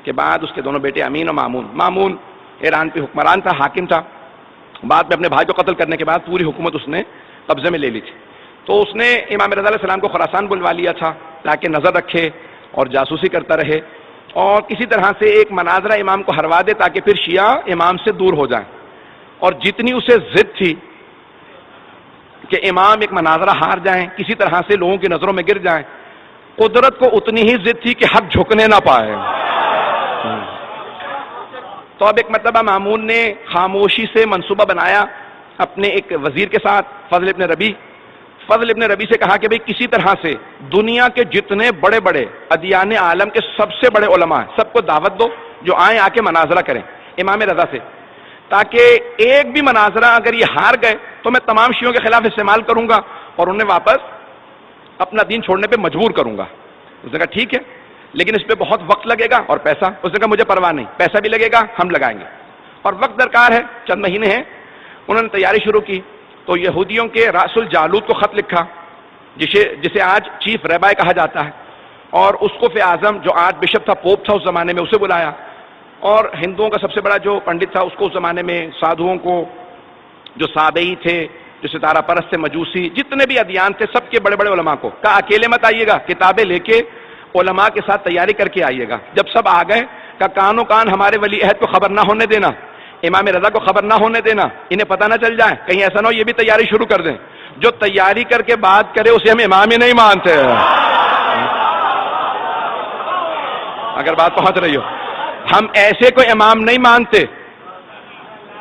کے بعد اس کے دونوں بیٹے امین اور مامون. مامون ایران پہ حکمران تھا، حاکم تھا. بعد میں اپنے بھائی کو قتل کرنے کے بعد پوری حکومت اس نے قبضے میں لے لی تھی. تو اس نے امام رضا علیہ السلام کو خراسان بلوا لیا تھا تاکہ نظر رکھے اور جاسوسی کرتا رہے اور کسی طرح سے ایک مناظرہ امام کو ہروا دے تاکہ پھر شیعہ امام سے دور ہو جائیں. اور جتنی اسے ضد تھی کہ امام ایک مناظرہ ہار جائیں, کسی طرح سے لوگوں کی نظروں میں گر جائیں, قدرت کو اتنی ہی ضد تھی کہ حق جھکنے نہ پائے. تو اب ایک مرتبہ مامون نے خاموشی سے منصوبہ بنایا اپنے ایک وزیر کے ساتھ, فضل ابن ربیع. فضل ابن ربیع سے کہا کہ بھئی کسی طرح سے دنیا کے جتنے بڑے بڑے ادیان عالم کے سب سے بڑے علماء ہیں سب کو دعوت دو جو آئیں آ کے مناظرہ کریں امام رضا سے, تاکہ ایک بھی مناظرہ اگر یہ ہار گئے تو میں تمام شیعوں کے خلاف استعمال کروں گا اور انہیں واپس اپنا دین چھوڑنے پہ مجبور کروں گا. اس نے کہا ٹھیک ہے, لیکن اس پہ بہت وقت لگے گا اور پیسہ. اس نے کہا مجھے پرواہ نہیں, پیسہ بھی لگے گا, ہم لگائیں گے, اور وقت درکار ہے, چند مہینے ہیں. انہوں نے تیاری شروع کی تو یہودیوں کے راس الجالوت کو خط لکھا جسے آج چیف ریبائے کہا جاتا ہے, اور اسقف اعظم جو آج بشپ تھا, پوپ تھا اس زمانے میں, اسے بلایا, اور ہندوؤں کا سب سے بڑا جو پنڈت تھا اس کو اس زمانے میں, سادھوؤں کو جو سابئی تھے, جو ستارہ پرست تھے, مجوسی, جتنے بھی ادیان تھے سب کے بڑے بڑے علماء کو کہا اکیلے مت آئیے گا, کتابیں لے کے علماء کے ساتھ تیاری کر کے آئیے گا. جب سب آ گئے کہا کانوں کان ہمارے ولی عہد کو خبر نہ ہونے دینا, امام رضا کو خبر نہ ہونے دینا, انہیں پتہ نہ چل جائے, کہیں ایسا نہ ہو یہ بھی تیاری شروع کر دیں. جو تیاری کر کے بات کرے اسے ہم امام ہی نہیں مانتے. اگر بات پہنچ رہی ہو, ہم ایسے کوئی امام نہیں مانتے.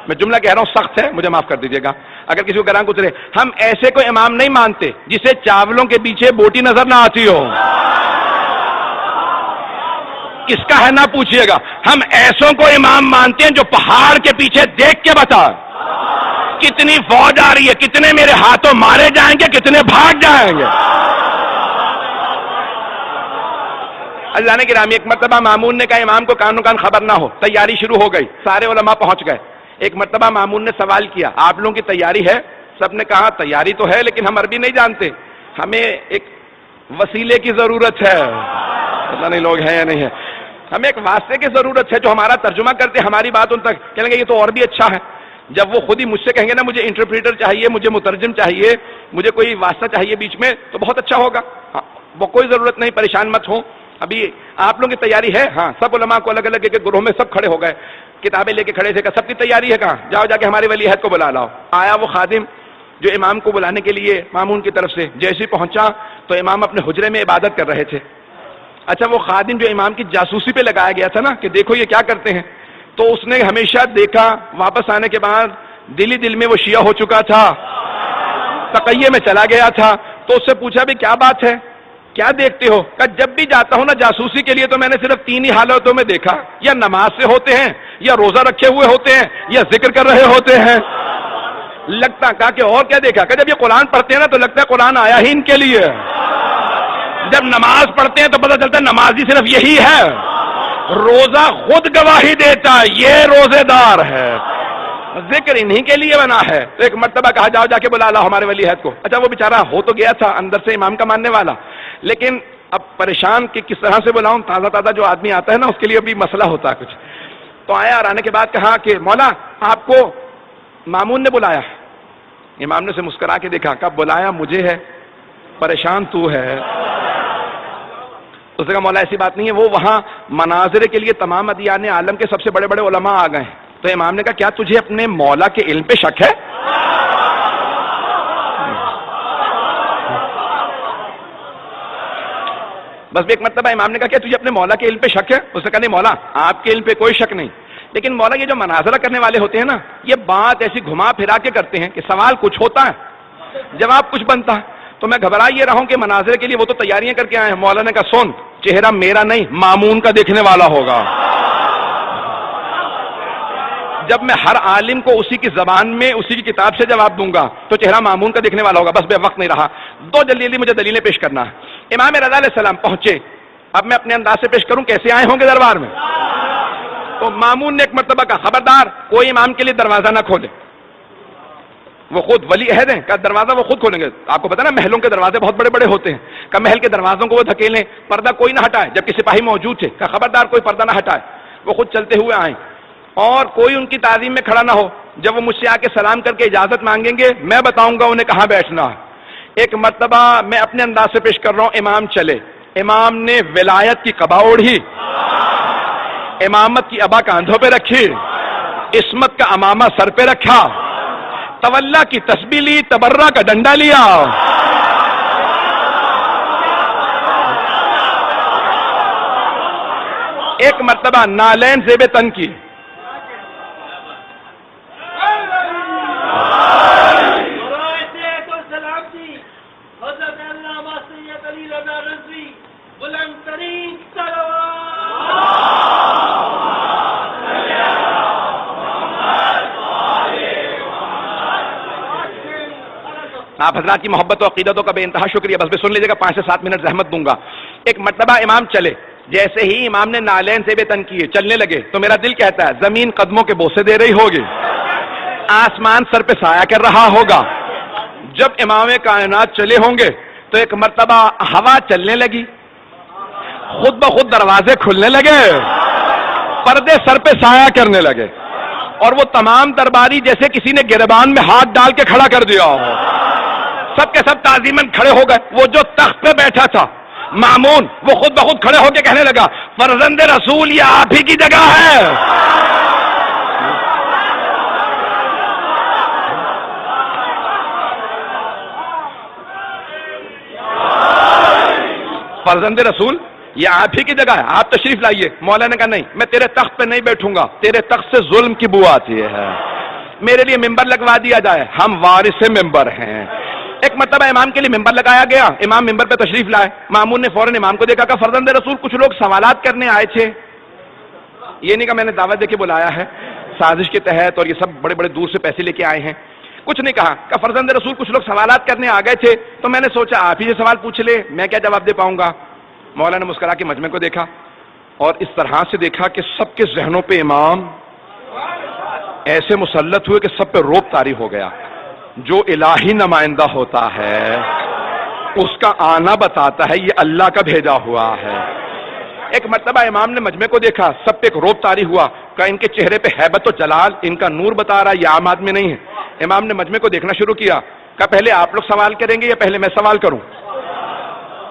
میں جملہ کہہ رہا ہوں سخت ہے, مجھے معاف کر دیجیے گا اگر کسی کو گراں گزرے. ہم ایسے کوئی امام نہیں مانتے جسے چاولوں کے پیچھے بوٹی نظر نہ آتی ہو. کس کا ہے نہ پوچھئے گا. ہم ایسوں کو امام مانتے ہیں جو پہاڑ کے پیچھے دیکھ کے بتا کتنی فوج آ رہی ہے, کتنے میرے ہاتھوں مارے جائیں گے, کتنے بھاگ جائیں گے. اللہ نے گرامی ایک مرتبہ مامون نے کہا امام کو کانوں کان خبر نہ ہو, تیاری شروع ہو گئی, سارے علماء پہنچ گئے. ایک مرتبہ مامون نے سوال کیا آپ لوگوں کی تیاری ہے؟ سب نے کہا تیاری تو ہے لیکن ہم عربی نہیں جانتے, ہمیں ایک وسیلے کی ضرورت ہے. پتہ نہیں لوگ ہیں یا نہیں ہے, ہمیں ایک واسطے کی ضرورت ہے جو ہمارا ترجمہ کرتے ہماری بات ان تک. کہنے لگے یہ تو اور بھی اچھا ہے. جب وہ خود ہی مجھ سے کہیں گے نا مجھے انٹرپریٹر چاہیے, مجھے مترجم چاہیے, مجھے کوئی واسطہ چاہیے بیچ میں, تو بہت اچھا ہوگا. وہ کوئی ضرورت نہیں, پریشان مت ہوں. ابھی آپ لوگوں کی تیاری ہے؟ ہاں. سب علماء کو الگ الگ ایک گروہ میں سب کھڑے ہو گئے, کتابیں لے کے کھڑے تھے. سب کی تیاری ہے, کہاں جاؤ جا کے ہمارے ولی عہد کو بلا لاؤ. آیا وہ خادم جو امام کو بلانے کے لیے مامون کی طرف سے, جیسے پہنچا تو امام اپنے حجرے میں عبادت کر رہے تھے. اچھا وہ خادم جو امام کی جاسوسی پہ لگایا گیا تھا نا کہ دیکھو یہ کیا کرتے ہیں, تو اس نے ہمیشہ دیکھا, واپس آنے کے بعد دل ہی دل میں وہ شیعہ ہو چکا تھا, تقیے میں چلا گیا تھا. تو اس سے پوچھا بھی کیا بات ہے, کیا دیکھتے ہو؟ کہ جب بھی جاتا ہوں نا جاسوسی کے لیے تو میں نے صرف 3 ہی حالتوں میں دیکھا, یا نماز سے ہوتے ہیں, یا روزہ رکھے ہوئے ہوتے ہیں, یا ذکر کر رہے ہوتے ہیں. لگتا کہا کہ اور کیا دیکھا, کہ جب یہ قرآن پڑھتے ہیں نا تو لگتا ہے قرآن آیا ہی ان کے لیے. جب نماز پڑھتے ہیں تو پتہ چلتا ہے نمازی صرف یہی ہے. روزہ خود گواہی دیتا ہے یہ روزے دار ہے, ذکر انہی کے لیے بنا ہے. تو ایک مرتبہ کہا جاؤ جا کے بلا لاؤ ہمارے ولی عہد کو. اچھا وہ بیچارہ ہو تو گیا تھا اندر سے امام کا ماننے والا, لیکن اب پریشان کہ کس طرح سے بلاؤں. تازہ تازہ جو آدمی آتا ہے نا اس کے لیے بھی مسئلہ ہوتا ہے کچھ. تو آیا اور آنے کے بعد کہا کہ مولا آپ کو مامون نے بلایا. امام نے سے مسکرا کے دیکھا, کب بلایا مجھے ہے, پریشان تو ہے. اس نے کہا مولا ایسی بات نہیں ہے, وہ وہاں مناظرے کے لیے تمام ادیان عالم کے سب سے بڑے بڑے علماء آ گئے ہیں. تو امام نے کہا کیا تجھے اپنے مولا کے علم پہ شک ہے؟ بس ایک مرتبہ امام نے کہا کہ تجھے اپنے مولا کے علم پہ شک ہے؟ اس نے کہا نہیں مولا آپ کے علم پہ کوئی شک نہیں, لیکن مولا یہ جو مناظرہ کرنے والے ہوتے ہیں نا یہ بات ایسی گھما پھرا کے کرتے ہیں کہ سوال کچھ ہوتا ہے جواب کچھ بنتا ہے. تو میں گھبرا یہ رہا ہوں کہ مناظرے کے لیے وہ تو تیاریاں کر کے آئے ہیں. مولا نے کہا سن, چہرہ میرا نہیں مامون کا دیکھنے والا ہوگا. جب میں ہر عالم کو اسی کی زبان میں اسی کی کتاب سے جواب دوں گا تو چہرہ مامون کا دیکھنے والا ہوگا. بس بے وقت نہیں رہا, جلدی جلدی مجھے دلیلیں پیش کرنا ہے. امام رضا علیہ السلام پہنچے. اب میں اپنے انداز سے پیش کروں کیسے آئے ہوں گے دربار میں. تو مامون نے ایک مرتبہ کہا خبردار کوئی امام کے لیے دروازہ نہ کھولے. وہ خود ولی عہد ہیں, کا دروازہ وہ خود کھولیں گے. آپ کو پتا نا محلوں کے دروازے بہت بڑے بڑے ہوتے ہیں, کہ محل کے دروازوں کو وہ دھکیلیں, پردہ کوئی نہ ہٹائے. جبکہ سپاہی موجود تھے, کہ خبردار کوئی پردہ نہ ہٹائے. وہ خود چلتے ہوئے آئیں اور کوئی ان کی تعظیم میں کھڑا نہ ہو. جب وہ مجھ سے آ کے سلام کر کے اجازت مانگیں گے میں بتاؤں گا انہیں کہاں بیٹھنا. ایک مرتبہ میں اپنے انداز سے پیش کر رہا ہوں, امام چلے, امام نے ولایت کی قبا اوڑھی, امامت کی ابا کاندھوں پہ رکھی، عصمت کا امامہ سر پہ رکھا، تولا کی تسبیح لی، تبرہ کا ڈنڈا لیا، ایک مرتبہ نالین زیب تن کی، آپ حضرات کی محبت و عقیدتوں کا بے انتہا شکریہ، بس سن لیجیے گا، 5 سے 7 منٹ زحمت دوں گا۔ ایک مرتبہ امام چلے، جیسے ہی امام نے نالین سے بے تن کیے، چلنے لگے، تو میرا دل کہتا ہے زمین قدموں کے بوسے دے رہی ہوگی، آسمان سر پہ سایہ کر رہا ہوگا۔ جب امام کائنات چلے ہوں گے تو ایک مرتبہ ہوا چلنے لگی، خود بخود دروازے کھلنے لگے، پردے سر پہ سایہ کرنے لگے، اور وہ تمام درباری جیسے کسی نے گریبان میں ہاتھ ڈال کے کھڑا کر دیا ہو، سب کے سب تعظیماً کھڑے ہو گئے۔ وہ جو تخت پہ بیٹھا تھا مامون، وہ خود بخود کھڑے ہو کے کہنے لگا فرزند رسول یہ آپ ہی کی جگہ ہے۔ فرزند رسول یہ آپ ہی کی جگہ ہے، آپ تشریف لائیے۔ مولا نے کہا نہیں، میں تیرے تخت پہ نہیں بیٹھوں گا، تیرے تخت سے ظلم کی بو آتی ہے، میرے لیے ممبر لگوا دیا جائے، ہم وارث ممبر ہیں۔ ایک مرتبہ امام کے لیے ممبر لگایا گیا، امام ممبر پہ تشریف لائے، مامون نے فوراً امام کو دیکھا، کہا فرزند رسول کچھ لوگ سوالات کرنے آئے تھے۔ یہ نہیں کہ میں نے دعوت دے کے بلایا ہے سازش کے تحت، اور یہ سب بڑے بڑے دور سے پیسے لے کے آئے ہیں، کچھ نہیں کہا۔ کہا فرزند رسول کچھ لوگ سوالات کرنے آ گئے تھے، تو میں نے سوچا آپ ہی سے سوال پوچھ لے، میں کیا جواب دے پاؤں گا۔ مولا نے مسکرا کے مجمع کو دیکھا، اور اس طرح سے دیکھا کہ سب کے ذہنوں پہ امام ایسے مسلط ہوئے کہ سب پہ روب طاری ہو گیا۔ جو الہی نمائندہ ہوتا ہے اس کا آنا بتاتا ہے یہ اللہ کا بھیجا ہوا ہے۔ ایک مرتبہ امام نے مجمع کو دیکھا، سب پہ ایک روب طاری ہوا، کہ ان کے چہرے پہ ہیبت و جلال، ان کا نور بتا رہا ہے یہ عام آدمی نہیں ہے۔ امام نے مجمع کو دیکھنا شروع کیا، کہا پہلے آپ لوگ سوال کریں گے یا پہلے میں سوال کروں؟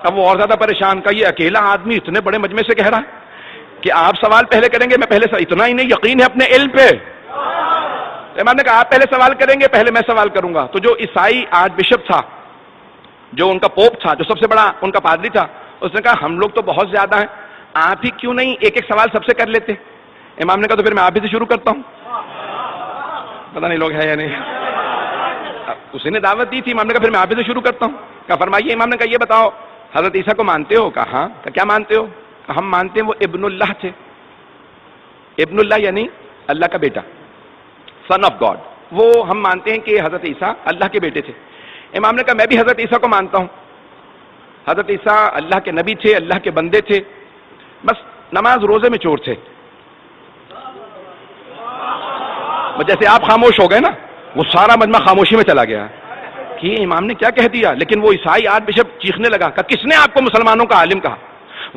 اب وہ اور زیادہ پریشان، کا یہ اکیلا آدمی اتنے بڑے مجمع سے کہہ رہا ہے کہ آپ سوال پہلے کریں گے، میں پہلے اتنا ہی نہیں یقین ہے اپنے علم پہ۔ امام نے کہا آپ پہلے سوال کریں گے، پہلے میں سوال کروں گا۔ تو جو عیسائی آرچ بشپ تھا، جو ان کا پوپ تھا، جو سب سے بڑا ان کا پادری تھا، اس نے کہا ہم لوگ تو بہت زیادہ ہیں، آپ ہی کیوں نہیں ایک ایک سوال سب سے کر لیتے؟ امام نے کہا تو پھر میں آپ ہی سے شروع کرتا ہوں۔ پتہ نہیں لوگ ہے یا نہیں، اسی نے دعوت دی تھی، امام نے کہا پھر میں آپ ہی سے شروع کرتا ہوں۔ کہا فرمائیے۔ امام نے کہا یہ بتاؤ حضرت عیسیٰ کو مانتے ہو؟ کہا ہاں۔ کہا کیا مانتے ہو؟ کہا ہم مانتے ہیں وہ ابن اللہ تھے۔ ابن اللہ یعنی اللہ کا بیٹا، سن آف گاڈ، وہ ہم مانتے ہیں کہ حضرت عیسیٰ اللہ کے بیٹے تھے۔ امام نے کہا میں بھی حضرت عیسیٰ کو مانتا ہوں، حضرت عیسیٰ اللہ کے نبی تھے، اللہ کے بندے تھے، بس نماز روزے میں چور تھے۔ جیسے آپ خاموش ہو گئے نا، وہ سارا مجمع خاموشی میں چلا گیا کہ امام نے کیا کہہ دیا، لیکن وہ عیسائی آرچ بشپ چیخنے لگا کہ کس نے آپ کو مسلمانوں کا عالم کہا؟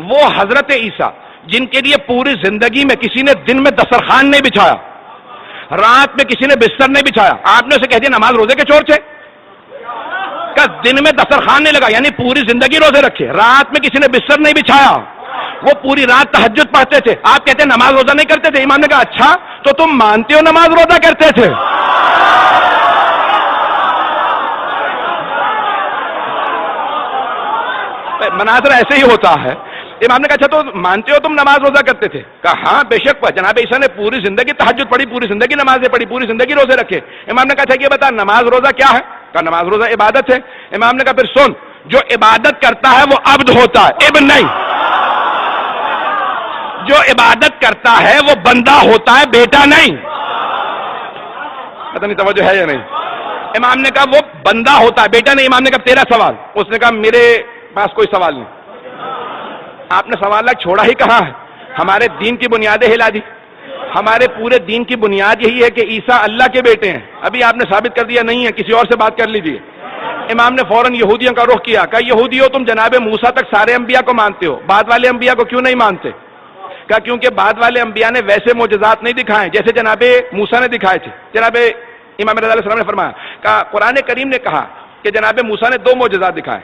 وہ حضرت عیسیٰ جن کے لیے پوری زندگی میں کسی نے دن میں دسترخوان نہیں بچھایا، رات میں کسی نے بستر نہیں بچھایا، آپ نے اسے کہہ دیا نماز روزے کے چور تھے؟ کہ دن میں دسترخوان نہیں لگا، یعنی پوری زندگی روزے رکھے، رات میں کسی نے بستر نہیں بچھایا، وہ پوری رات تہجد پڑھتے تھے، آپ کہتے ہیں نماز روزہ نہیں کرتے تھے؟ امام نے کہا اچھا تو تم مانتے ہو نماز روزہ کرتے تھے؟ مناظر ایسے ہی ہوتا ہے۔ امام نے کہا اچھا تو مانتے ہو تم نماز روزہ کرتے تھے؟ کہا ہاں بے شک، جناب عیسیٰ نے پوری زندگی تہجد پڑھی، پوری زندگی نمازیں پڑھی، پوری زندگی روزے رکھے۔ امام نے کہا اچھا یہ بتا نماز روزہ کیا ہے؟ کہا نماز روزہ عبادت ہے۔ امام نے کہا پھر سن، جو عبادت کرتا ہے وہ عبد ہوتا ہے، ابن نہیں۔ جو عبادت کرتا ہے وہ بندہ ہوتا ہے، بیٹا نہیں۔ پتہ نہیں توجہ ہے یا نہیں؟ امام نے کہا وہ بندہ ہوتا ہے، بیٹا نہیں۔ امام نے کہا تیرا سوال؟ اس نے کہا میرے پاس کوئی سوال نہیں۔ آپ نے سوال چھوڑا ہی کہاں ہے؟ ہمارے دین کی بنیادیں ہلا دی۔ ہمارے پورے دین کی بنیاد یہی ہے کہ عیسیٰ اللہ کے بیٹے ہیں، ابھی آپ نے ثابت کر دیا نہیں ہے، کسی اور سے بات کر لیجیے۔ امام نے فوراً یہودیوں کا رخ کیا، کہا یہودیوں تم جناب موسیٰ تک سارے انبیاء کو مانتے ہو، بعد والے انبیاء کو کیوں نہیں مانتے؟ کہا کیونکہ بعد والے انبیاء نے ویسے معجزات نہیں دکھائے جیسے جناب موسیٰ نے دکھائے تھے۔ جناب امام رضا علیہ السلام نے فرمایا، کہا قرآن کریم نے کہا کہ جناب موسیٰ نے 2 معجزات دکھائے،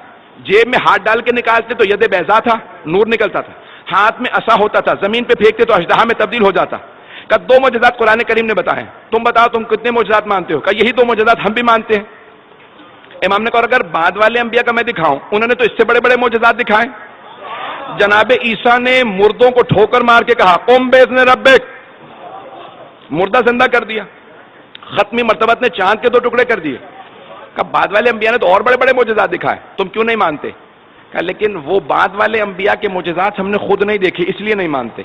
جیب میں ہاتھ ڈال کے نکالتے تو ید بیضا تھا، نور نکلتا تھا، ہاتھ میں عصا ہوتا تھا، زمین پہ پھینکتے تو اژدہا میں تبدیل ہو جاتا. کہ 2 معجزات قرآن کریم نے بتائے. تم بتاؤ تم کتنے معجزات مانتے ہو؟ کہ یہی 2 معجزات ہم بھی مانتے ہیں. امام نے کہا اگر بعد والے انبیاء کا میں دکھاؤں، انہوں نے تو اس سے بڑے بڑے معجزات دکھائے. جناب عیسیٰ نے مردوں کو ٹھوکر مار کے کہا قم باذن ربک، مردہ زندہ کر دیا. ختمی مرتبت نے چاند کے 2 ٹکڑے کر دیے. کہ بعد والے انبیاء نے تو اور بڑے بڑے معجزات دکھائے، تم کیوں نہیں مانتے؟ کہ لیکن وہ بعد والے انبیاء کے معجزات ہم نے خود نہیں دیکھے اس لیے نہیں مانتے.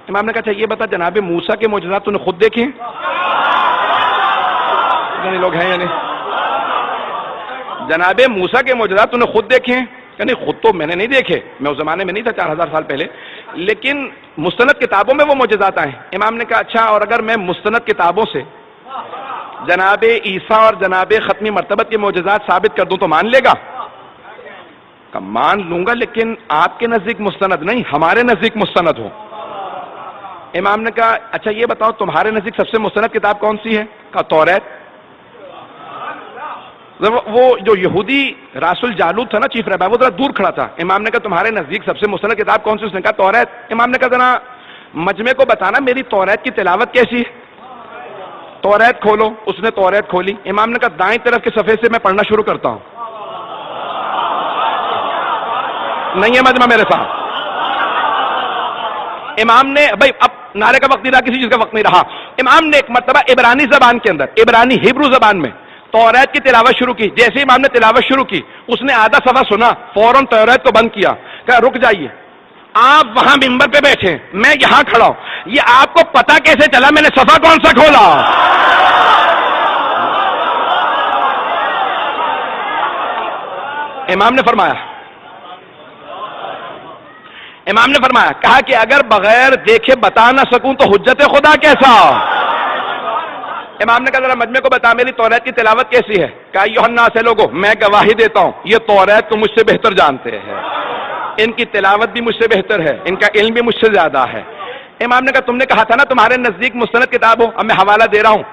امام نے کہا اچھا یہ بتا جناب موسیٰ کے معجزات تو نے خود دیکھے؟ لوگ ہیں یا نہیں؟ جناب موسیٰ کے معجزات تو نے خود دیکھے ہیں؟ کہ نہیں خود تو میں نے نہیں دیکھے، میں اس زمانے میں نہیں تھا 4000 سال پہلے، لیکن مستند کتابوں میں وہ معجزات آئے. امام نے کہا اچھا اور اگر میں مستند کتابوں سے جناب عیسیٰ اور جناب ختمی مرتبت کے معجزات ثابت کر دوں تو مان لے گا؟ کہ مان لوں گا لیکن آپ کے نزدیک مستند نہیں، ہمارے نزدیک مستند ہو. امام نے کہا اچھا یہ بتاؤ تمہارے نزدیک سب سے مستند کتاب کون سی ہے؟ کہا توریت. وہ جو یہودی رسول جالوت تھا نا چیف رہبر، وہ ذرا دور کھڑا تھا. امام نے کہا تمہارے نزدیک سب سے مستند کتاب کون سی؟ اس نے کہا توریت. امام نے کہا ذرا مجمع کو بتانا میری توریت کی تلاوت کیسی ہے. توریت کھولو. اس نے توریت کھولی. امام نے کہا دائیں طرف کے صفحے سے میں پڑھنا شروع کرتا ہوں. نہیں ہے مجمع میرے ساتھ. امام نے بھائی اب نعرے کا وقت نہیں رہا، کسی چیز کا وقت نہیں رہا. امام نے ایک مرتبہ عبرانی زبان کے اندر، عبرانی ہیبرو زبان میں توریت کی تلاوت شروع کی. جیسے ہی امام نے تلاوت شروع کی اس نے آدھا صفحہ سنا، فوراً توریت کو بند کیا. کہا رک جائیے، آپ وہاں ممبر پہ بیٹھے، میں یہاں کھڑا ہوں، یہ آپ کو پتا کیسے چلا میں نے صفحہ کون سا کھولا؟ امام نے فرمایا کہا کہ اگر بغیر دیکھے بتا نہ سکوں تو حجت خدا کیسا؟ امام نے کہا ذرا مجمع کو بتا میری توریت کی تلاوت کیسی ہے؟ کہا ایھا الناس سے لوگوں، میں گواہی دیتا ہوں یہ توریت کو مجھ سے بہتر جانتے ہیں، ان کی تلاوت بھی مجھ سے بہتر ہے، ان کا علم بھی مجھ سے زیادہ ہے. امام نے کہا تم نے کہا تھا نا تمہارے نزدیک مستند کتاب ہو، اب میں حوالہ دے رہا ہوں.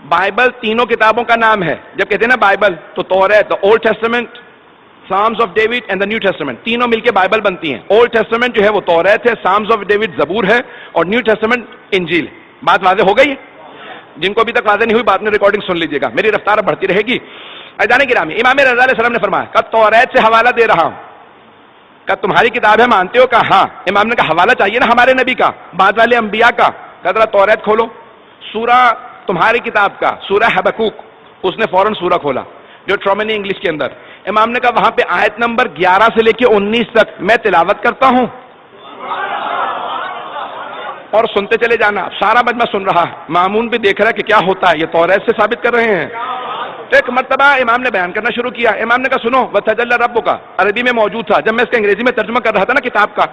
بائبل 3 کتابوں کا نام ہے. جب کہتے ہیں نا بائبل تو توریت، old testament, psalms of David and the new testament, تینوں مل کے بائبل بنتی ہیں. اولڈ ٹیسٹمنٹ جو ہے وہ توریت ہے، سامز آف ڈیوڈ زبور ہے، اور نیو ٹیسٹمنٹ انجیل. بات واضح ہو گئی؟ جن کو ابھی تک واضح نہیں ہوئی بعد میں ریکارڈنگ سن لیجیے گا، میری رفتار بڑھتی رہے گی. اذان گرامی، امام رضا علیہ السلام نے فرمایا کہ توریت سے حوالہ دے رہا ہوں. کہ تمہاری کتاب ہے مانتے ہو؟ کہا ہاں. امام نے کہا حوالہ چاہیے نا ہمارے نبی کا، بعد والے انبیاء کا. کہ ذرا توریت کھولو. سورہ تمہاری کتاب کا سورہ حبقوق، اس نے فوراً سورہ کھولا جو ٹرومنی انگلش کے اندر. امام نے کہا وہاں پہ آیت نمبر 11 سے لے کے 19 تک میں تلاوت کرتا ہوں اور سنتے چلے جانا. سارا مجمع سن رہا ہے، مامون بھی دیکھ رہا ہے کہ کیا ہوتا ہے، یہ توریت سے ثابت کر رہے ہیں. ایک مرتبہ امام نے بیان کرنا شروع کیا. امام نے کہا سنو وَتَجَلَّى رَبُّكَ، عربی میں موجود تھا. جب میں اس کا انگریزی میں ترجمہ کر رہا تھا نا کتاب کا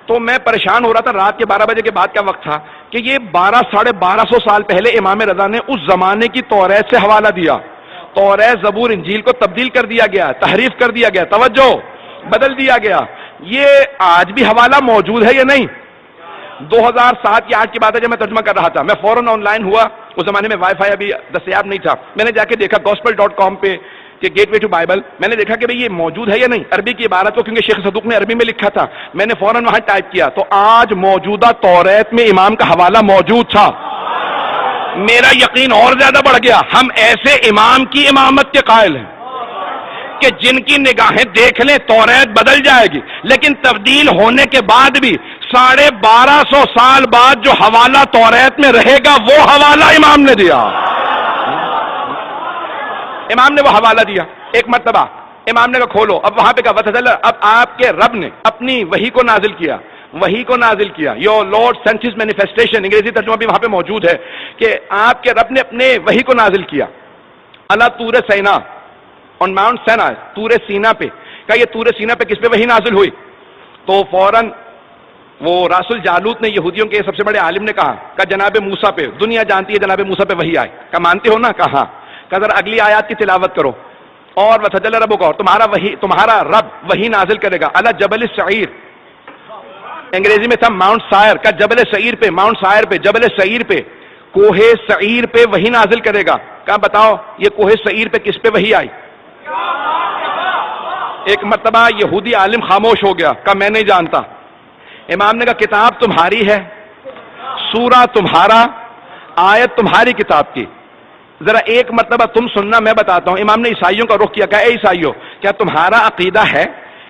تو میں پریشان ہو رہا تھا. رات کے 12 بجے کے بعد کا وقت تھا کہ یہ 1200 سال پہلے امام رضا نے اس زمانے کی توریت سے حوالہ دیا. توریت زبور انجیل کو تبدیل کر دیا گیا، تحریف کر دیا گیا، توجہ بدل دیا گیا. یہ آج بھی حوالہ موجود ہے یا نہیں؟ 2007 یا 8 کی بات ہے جب میں ترجمہ کر رہا تھا. میں فوراً آن لائن ہوا. اس زمانے میں وائی فائی ابھی دستیاب نہیں تھا. میں نے جا کے دیکھا gospel.com پہ کہ گیٹ وے ٹو بائبل. میں نے دیکھا کہ بھئی یہ موجود ہے یا نہیں، عربی کی عبارت کو، کیونکہ شیخ صدوق نے عربی میں لکھا تھا. میں نے فوراً وہاں ٹائپ کیا تو آج موجودہ توریت میں امام کا حوالہ موجود تھا. میرا یقین اور زیادہ بڑھ گیا. ہم ایسے امام کی امامت کے قائل ہیں کہ جن کی نگاہیں دیکھ لیں توریت بدل جائے گی، لیکن تبدیل ہونے کے بعد بھی 1250 سال بعد جو حوالہ توریت میں رہے گا وہ حوالہ امام نے دیا. امام نے وہ حوالہ دیا. ایک مرتبہ امام نے کہا کھولو. اب وہاں پہ کہا وَتَجَلَّى، اب آپ کے رب نے اپنی وحی کو نازل کیا. وحی کو نازل کیا. Your lord sent his manifestation, انگریزی ترجمہ بھی وہاں پہ موجود ہے کہ آپ کے رب نے اپنے وحی کو نازل کیا. اللہ طور سینا، آن ماؤنٹ سینا، طور سینا پہ. کہا یہ طور سینا پہ کس پہ وحی نازل ہوئی؟ تو فوراً وہ رسول جالوت نے یہودیوں کے سب سے بڑے عالم نے کہا کہ جناب موسیٰ پہ، دنیا جانتی ہے جناب موسیٰ پہ وحی آئے. کہا مانتے ہو نا؟ کہا ہاں. کہا ذرا اگلی آیات کی تلاوت کرو. اور وَتَجَلَّى رَبُّكَ، اور تمہارا رب وحی نازل کرے گا علی جبل سعیر. انگریزی میں تھا ماؤنٹ سائر. کا جبل سعیر پہ، ماؤنٹ سائر پہ، جبل سعیر پہ، کوہ سعیر پہ وحی نازل کرے گا. کہا بتاؤ یہ کوہ سعیر پہ کس پہ وحی آئی؟ ایک مرتبہ یہودی عالم خاموش ہو گیا. کہا میں نہیں جانتا. امام نے کہا کتاب تمہاری ہے، سورہ تمہارا، آیت تمہاری کتاب کی، ذرا ایک مرتبہ تم سننا، میں بتاتا ہوں۔ امام نے عیسائیوں کا رخ کیا، کہا اے عیسائیوں، کیا تمہارا عقیدہ ہے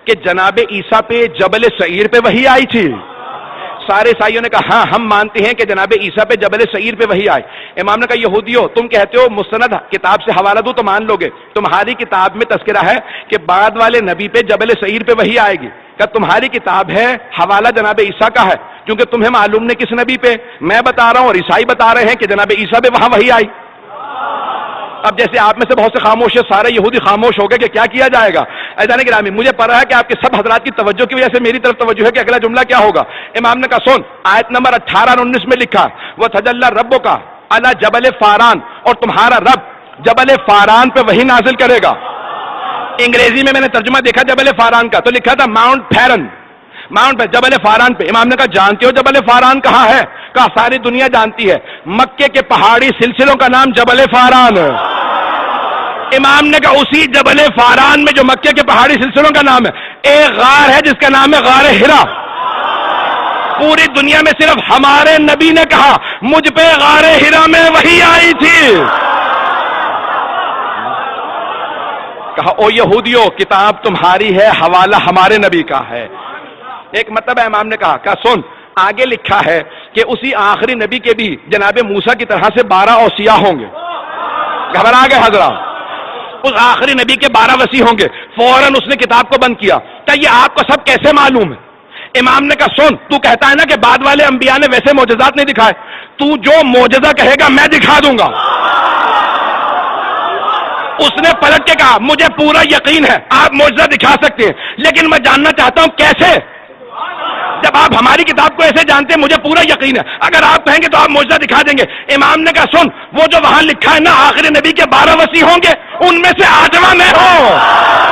کہ جناب عیسیٰ پہ جبل سعیر پہ وحی آئی تھی؟ سارے عیسائیوں نے کہا ہاں ہم مانتے ہیں کہ جناب عیسیٰ پہ جبل سعیر پہ وحی آئی۔ امام نے کہا یہودیوں، تم کہتے ہو مستند کتاب سے حوالہ دو تو مان لو گے، تمہاری کتاب میں تذکرہ ہے کہ بعد والے نبی پہ جبل سعیر پہ وحی آئے گی۔ کہ تمہاری کتاب ہے، حوالہ جناب عیسیٰ کا ہے، کیونکہ تمہیں معلوم نہیں کس نبی پہ، میں بتا رہا ہوں اور عیسائی بتا رہے ہیں کہ جناب عیسیٰ پہ وہاں وحی آئی۔ اب جیسے آپ میں سے بہت سے خاموش ہے، سارے یہودی خاموش ہو گئے کہ کیا کیا جائے گا۔ ایسا گرامی، مجھے پتا ہے کہ آپ کے سب حضرات کی توجہ کی وجہ سے میری طرف توجہ ہے کہ اگلا جملہ کیا ہوگا۔ امام نے کہا سن، آیت نمبر 18 اور 19 میں لکھا وہ تجلی ربک علی جبل فاران، اور تمہارا رب جبل فاران پہ وہی نازل کرے گا۔ انگریزی میں نے ترجمہ دیکھا جبل فاران کا، تو لکھا تھا ماؤنٹ فیرن، ماؤنٹ پہ جبل فاران پہ۔ امام نے کہا جانتے ہو جبل فاران کہاں ہے؟ کہا ساری دنیا جانتی ہے، مکے کے پہاڑی سلسلوں کا نام جبل فاران ہے۔ امام نے کہا اسی جبل فاران میں جو مکے کے پہاڑی سلسلوں کا نام ہے، ایک غار ہے جس کا نام ہے غار ہرا۔ پوری دنیا میں صرف ہمارے نبی نے کہا مجھ پہ غار ہرا میں وحی آئی تھی۔ کہا او یہودیوں، کتاب تمہاری ہے، حوالہ ہمارے نبی کا ہے۔ ایک مطلب امام نے کہا کہ سن، آگے لکھا ہے کہ اسی آخری نبی کے بھی جناب موسیٰ کی طرح سے 12 اوصیاء ہوں گے۔ گھبرا گئے حضرات؟ اس آخری نبی کے 12 وصی ہوں گے۔ فوراً اس نے کتاب کو بند کیا کہ یہ آپ کو سب کیسے معلوم ہے؟ امام نے کہا سن، تو کہتا ہے نا کہ بعد والے انبیاء نے ویسے معجزات نہیں دکھائے، تو جو معجزہ کہے گا میں دکھا دوں گا۔ اس نے پلٹ کے کہا مجھے پورا یقین ہے آپ معجزہ دکھا سکتے ہیں، لیکن میں جاننا چاہتا ہوں کیسے؟ جب آپ ہماری کتاب کو ایسے جانتے ہیں، مجھے پورا یقین ہے اگر آپ کہیں گے تو آپ معجزہ دکھا دیں گے۔ امام نے کہا سن، وہ جو وہاں لکھا ہے نا آخری نبی کے 12 وصی ہوں گے، ان میں سے آٹھواں میں ہوں۔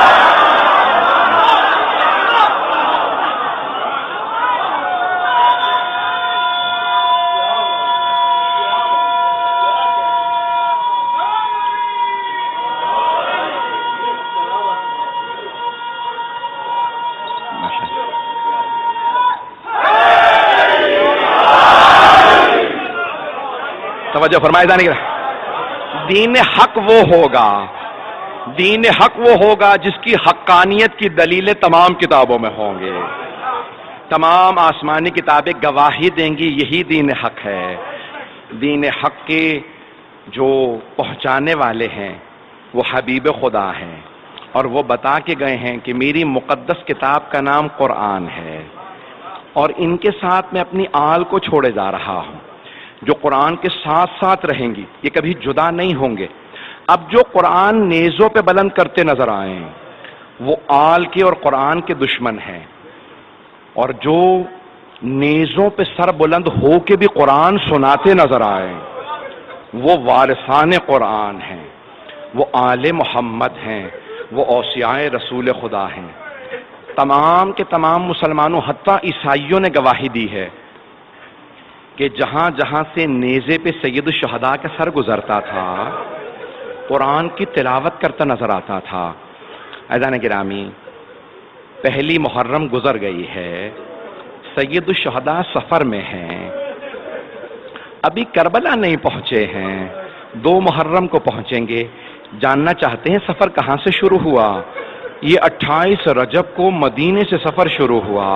توجہ فرمائے جانے کے دین حق وہ ہوگا، دین حق وہ ہوگا جس کی حقانیت کی دلیلیں تمام کتابوں میں ہوں گے۔ تمام آسمانی کتابیں گواہی دیں گی یہی دین حق ہے۔ دین حق کے جو پہنچانے والے ہیں وہ حبیب خدا ہیں، اور وہ بتا کے گئے ہیں کہ میری مقدس کتاب کا نام قرآن ہے، اور ان کے ساتھ میں اپنی آل کو چھوڑے جا رہا ہوں جو قرآن کے ساتھ ساتھ رہیں گی، یہ کبھی جدا نہیں ہوں گے۔ اب جو قرآن نیزوں پہ بلند کرتے نظر آئے وہ آل کے اور قرآن کے دشمن ہیں، اور جو نیزوں پہ سر بلند ہو کے بھی قرآن سناتے نظر آئے وہ وارثان قرآن ہیں، وہ آل محمد ہیں، وہ اوصیاء رسول خدا ہیں۔ تمام کے تمام مسلمانوں حتیٰ عیسائیوں نے گواہی دی ہے کہ جہاں جہاں سے نیزے پہ سید الشہداء کا سر گزرتا تھا قرآن کی تلاوت کرتا نظر آتا تھا۔ عزیزان گرامی، پہلی محرم گزر گئی ہے، سید الشہداء سفر میں ہیں، ابھی کربلا نہیں پہنچے ہیں، 2 محرم کو پہنچیں گے۔ جاننا چاہتے ہیں سفر کہاں سے شروع ہوا؟ یہ 28 رجب کو مدینے سے سفر شروع ہوا۔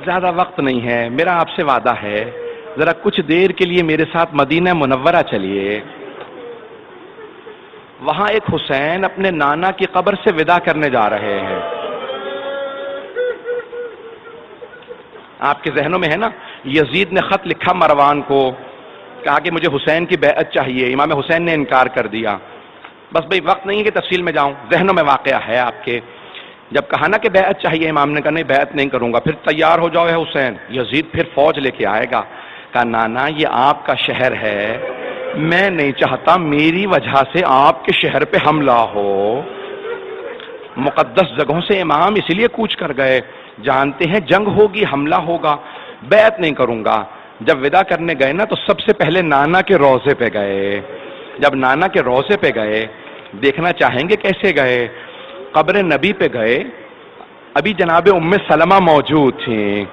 زیادہ وقت نہیں ہے، میرا آپ سے وعدہ ہے ذرا کچھ دیر کے لیے میرے ساتھ مدینہ منورہ چلیے۔ وہاں ایک حسین اپنے نانا کی قبر سے وداع کرنے جا رہے ہیں۔ آپ کے ذہنوں میں ہے نا، یزید نے خط لکھا مروان کو، کہا کہ مجھے حسین کی بیعت چاہیے، امام حسین نے انکار کر دیا۔ بس بھئی وقت نہیں ہے کہ تفصیل میں جاؤں، ذہنوں میں واقعہ ہے آپ کے۔ جب کہا نا کہ بیعت چاہیے، امام نے کہا نہیں بیعت نہیں کروں گا۔ پھر تیار ہو جاؤ ہے حسین، یزید پھر فوج لے کے آئے گا۔ کہا نانا یہ آپ کا شہر ہے، میں نہیں چاہتا میری وجہ سے آپ کے شہر پہ حملہ ہو۔ مقدس جگہوں سے امام اس لیے کوچ کر گئے، جانتے ہیں جنگ ہوگی، حملہ ہوگا، بیعت نہیں کروں گا۔ جب وداع کرنے گئے نا تو سب سے پہلے نانا کے روضے پہ گئے۔ جب نانا کے روضے پہ گئے، دیکھنا چاہیں گے کیسے گئے؟ قبر نبی پہ گئے، ابھی جناب ام سلمہ موجود تھیں.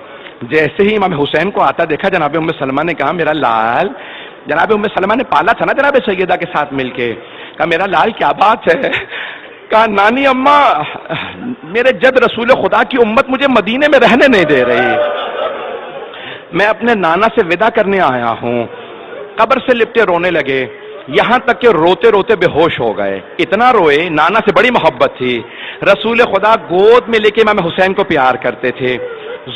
جیسے ہی امام حسین کو آتا دیکھا جناب ام سلمہ نے کہا میرا لال. جناب ام سلمہ نے پالا تھا نا جناب سیدہ کے ساتھ مل کے. کہا میرا لال کیا بات ہے؟ کہا نانی اماں میرے جد رسول خدا کی امت مجھے مدینے میں رہنے نہیں دے رہی. میں اپنے نانا سے ودا کرنے آیا ہوں. قبر سے لپٹے رونے لگے, یہاں تک کہ روتے روتے بے ہوش ہو گئے. اتنا روئے, نانا سے بڑی محبت تھی. رسول خدا گود میں لے کے امام حسین کو پیار کرتے تھے,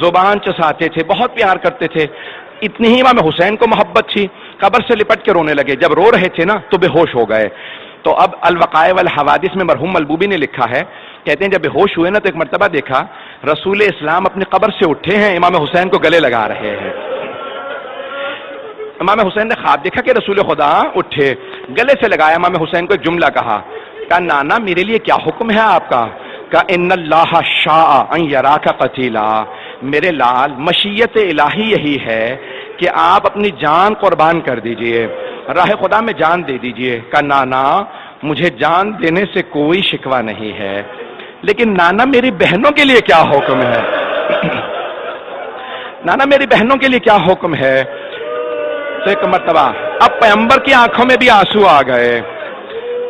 زبان چساتے تھے, بہت پیار کرتے تھے. اتنی ہی امام حسین کو محبت تھی. قبر سے لپٹ کے رونے لگے. جب رو رہے تھے نا تو بے ہوش ہو گئے. تو اب الوقائع والحوادث میں مرحوم ملبوبی نے لکھا ہے, کہتے ہیں جب بے ہوش ہوئے نا تو ایک مرتبہ دیکھا رسول اسلام اپنی قبر سے اٹھے ہیں, امام حسین کو گلے لگا رہے ہیں. امام حسین نے خواب دیکھا کہ رسول خدا اٹھے, گلے سے لگایا. امام حسین کو ایک جملہ کہا, کہا نانا میرے لیے کیا حکم ہے آپ کا؟ کہا ان اللہ شاء ان یراک قتیلا. میرے لال مشیت الہی یہی ہے کہ آپ اپنی جان قربان کر دیجئے, راہ خدا میں جان دے دیجئے. کہا نانا مجھے جان دینے سے کوئی شکوہ نہیں ہے, لیکن نانا میری بہنوں کے لیے کیا حکم ہے؟ نانا میری بہنوں کے لیے کیا حکم ہے؟ تو ایک مرتبہ اب پیغمبر کی آنکھوں میں بھی آنسو آ گئے.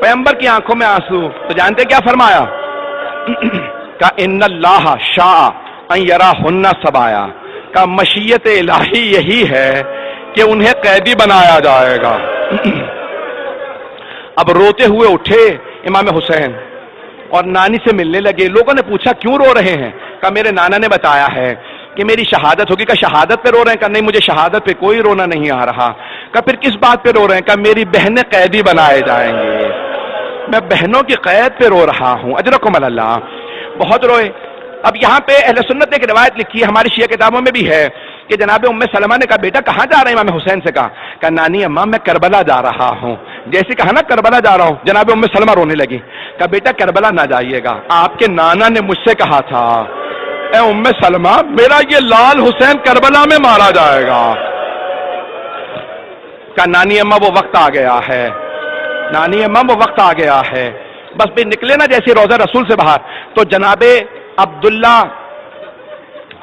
پیغمبر کی آنکھوں میں آنسو, تو جانتے کیا فرمایا؟ کہ ان اللہ شاء ان یراہن سبایا. کا مشیت الہی یہی ہے کہ انہیں قیدی بنایا جائے گا. اب روتے ہوئے اٹھے امام حسین اور نانی سے ملنے لگے. لوگوں نے پوچھا کیوں رو رہے ہیں؟ کہا میرے نانا نے بتایا ہے کہ میری شہادت ہوگی. کہا شہادت پہ رو رہے ہیں؟ کہا نہیں مجھے شہادت پہ کوئی رونا نہیں آ رہا. کہا پھر کس بات پہ رو رہے ہیں؟ کہا میری بہنیں قیدی بنائے جائیں گے, میں بہنوں کی قید پہ رو رہا ہوں. اجرکم اللہ. بہت روئے. اب یہاں پہ اہل سنت نے ایک روایت لکھی ہے, ہماری شیعہ کتابوں میں بھی ہے, کہ جناب ام سلمہ نے کہا بیٹا کہاں جا رہے ہیں؟ امام حسین سے کہا نانی اماں میں کربلا جا رہا ہوں. جیسے کہا نا کربلا جا رہا ہوں, جناب ام سلمہ رونے لگی. کہا بیٹا کربلا نہ جائیے گا, آپ کے نانا نے مجھ سے کہا تھا اے ام سلمہ میرا یہ لال حسین کربلا میں مارا جائے گا. کہا نانی اماں وہ وقت آ گیا ہے, نانی اماں وہ وقت آ گیا ہے. بس بھی نکلے نا جیسے روضہ رسول سے باہر, تو جناب عبداللہ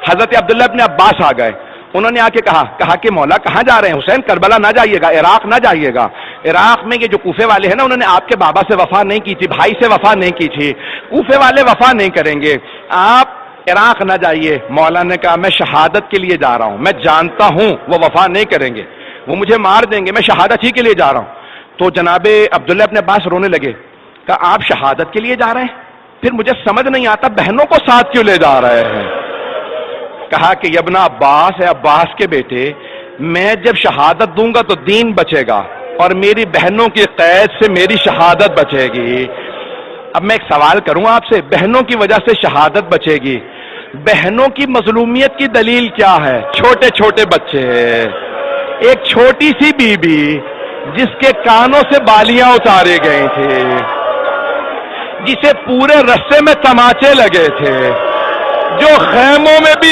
حضرت عبداللہ ابن عباس آ گئے. انہوں نے آ کے کہا کہ مولا کہاں جا رہے ہیں؟ حسین کربلا نہ جائیے گا, عراق نہ جائیے گا. عراق میں یہ جو کوفے والے ہیں نا, انہوں نے آپ کے بابا سے وفا نہیں کی تھی, بھائی سے وفا نہیں کی تھی. کوفے والے وفا نہیں کریں گے, آپ عراق نہ جائیے. مولا نے کہا میں شہادت کے لیے جا رہا ہوں, میں جانتا ہوں وہ وفا نہیں کریں گے, وہ مجھے مار دیں گے, میں شہادت ہی کے لیے جا رہا ہوں. تو جناب عبداللہ ابن عباس رونے لگے. کہا آپ شہادت کے لیے جا رہے ہیں؟ پھر مجھے سمجھ نہیں آتا بہنوں کو ساتھ کیوں لے جا رہے ہیں؟ کہا کہ ابن عباس ہے, عباس کے بیٹے, میں جب شہادت دوں گا تو دین بچے گا اور میری بہنوں کی قید سے میری شہادت بچے گی. اب میں ایک سوال کروں آپ سے, بہنوں کی وجہ سے شہادت بچے گی, بہنوں کی مظلومیت کی دلیل کیا ہے؟ چھوٹے چھوٹے بچے, ایک چھوٹی سی بی بی جس کے کانوں سے بالیاں اتارے گئی تھے, جسے پورے رستے میں تماچے لگے تھے, جو خیموں میں بھی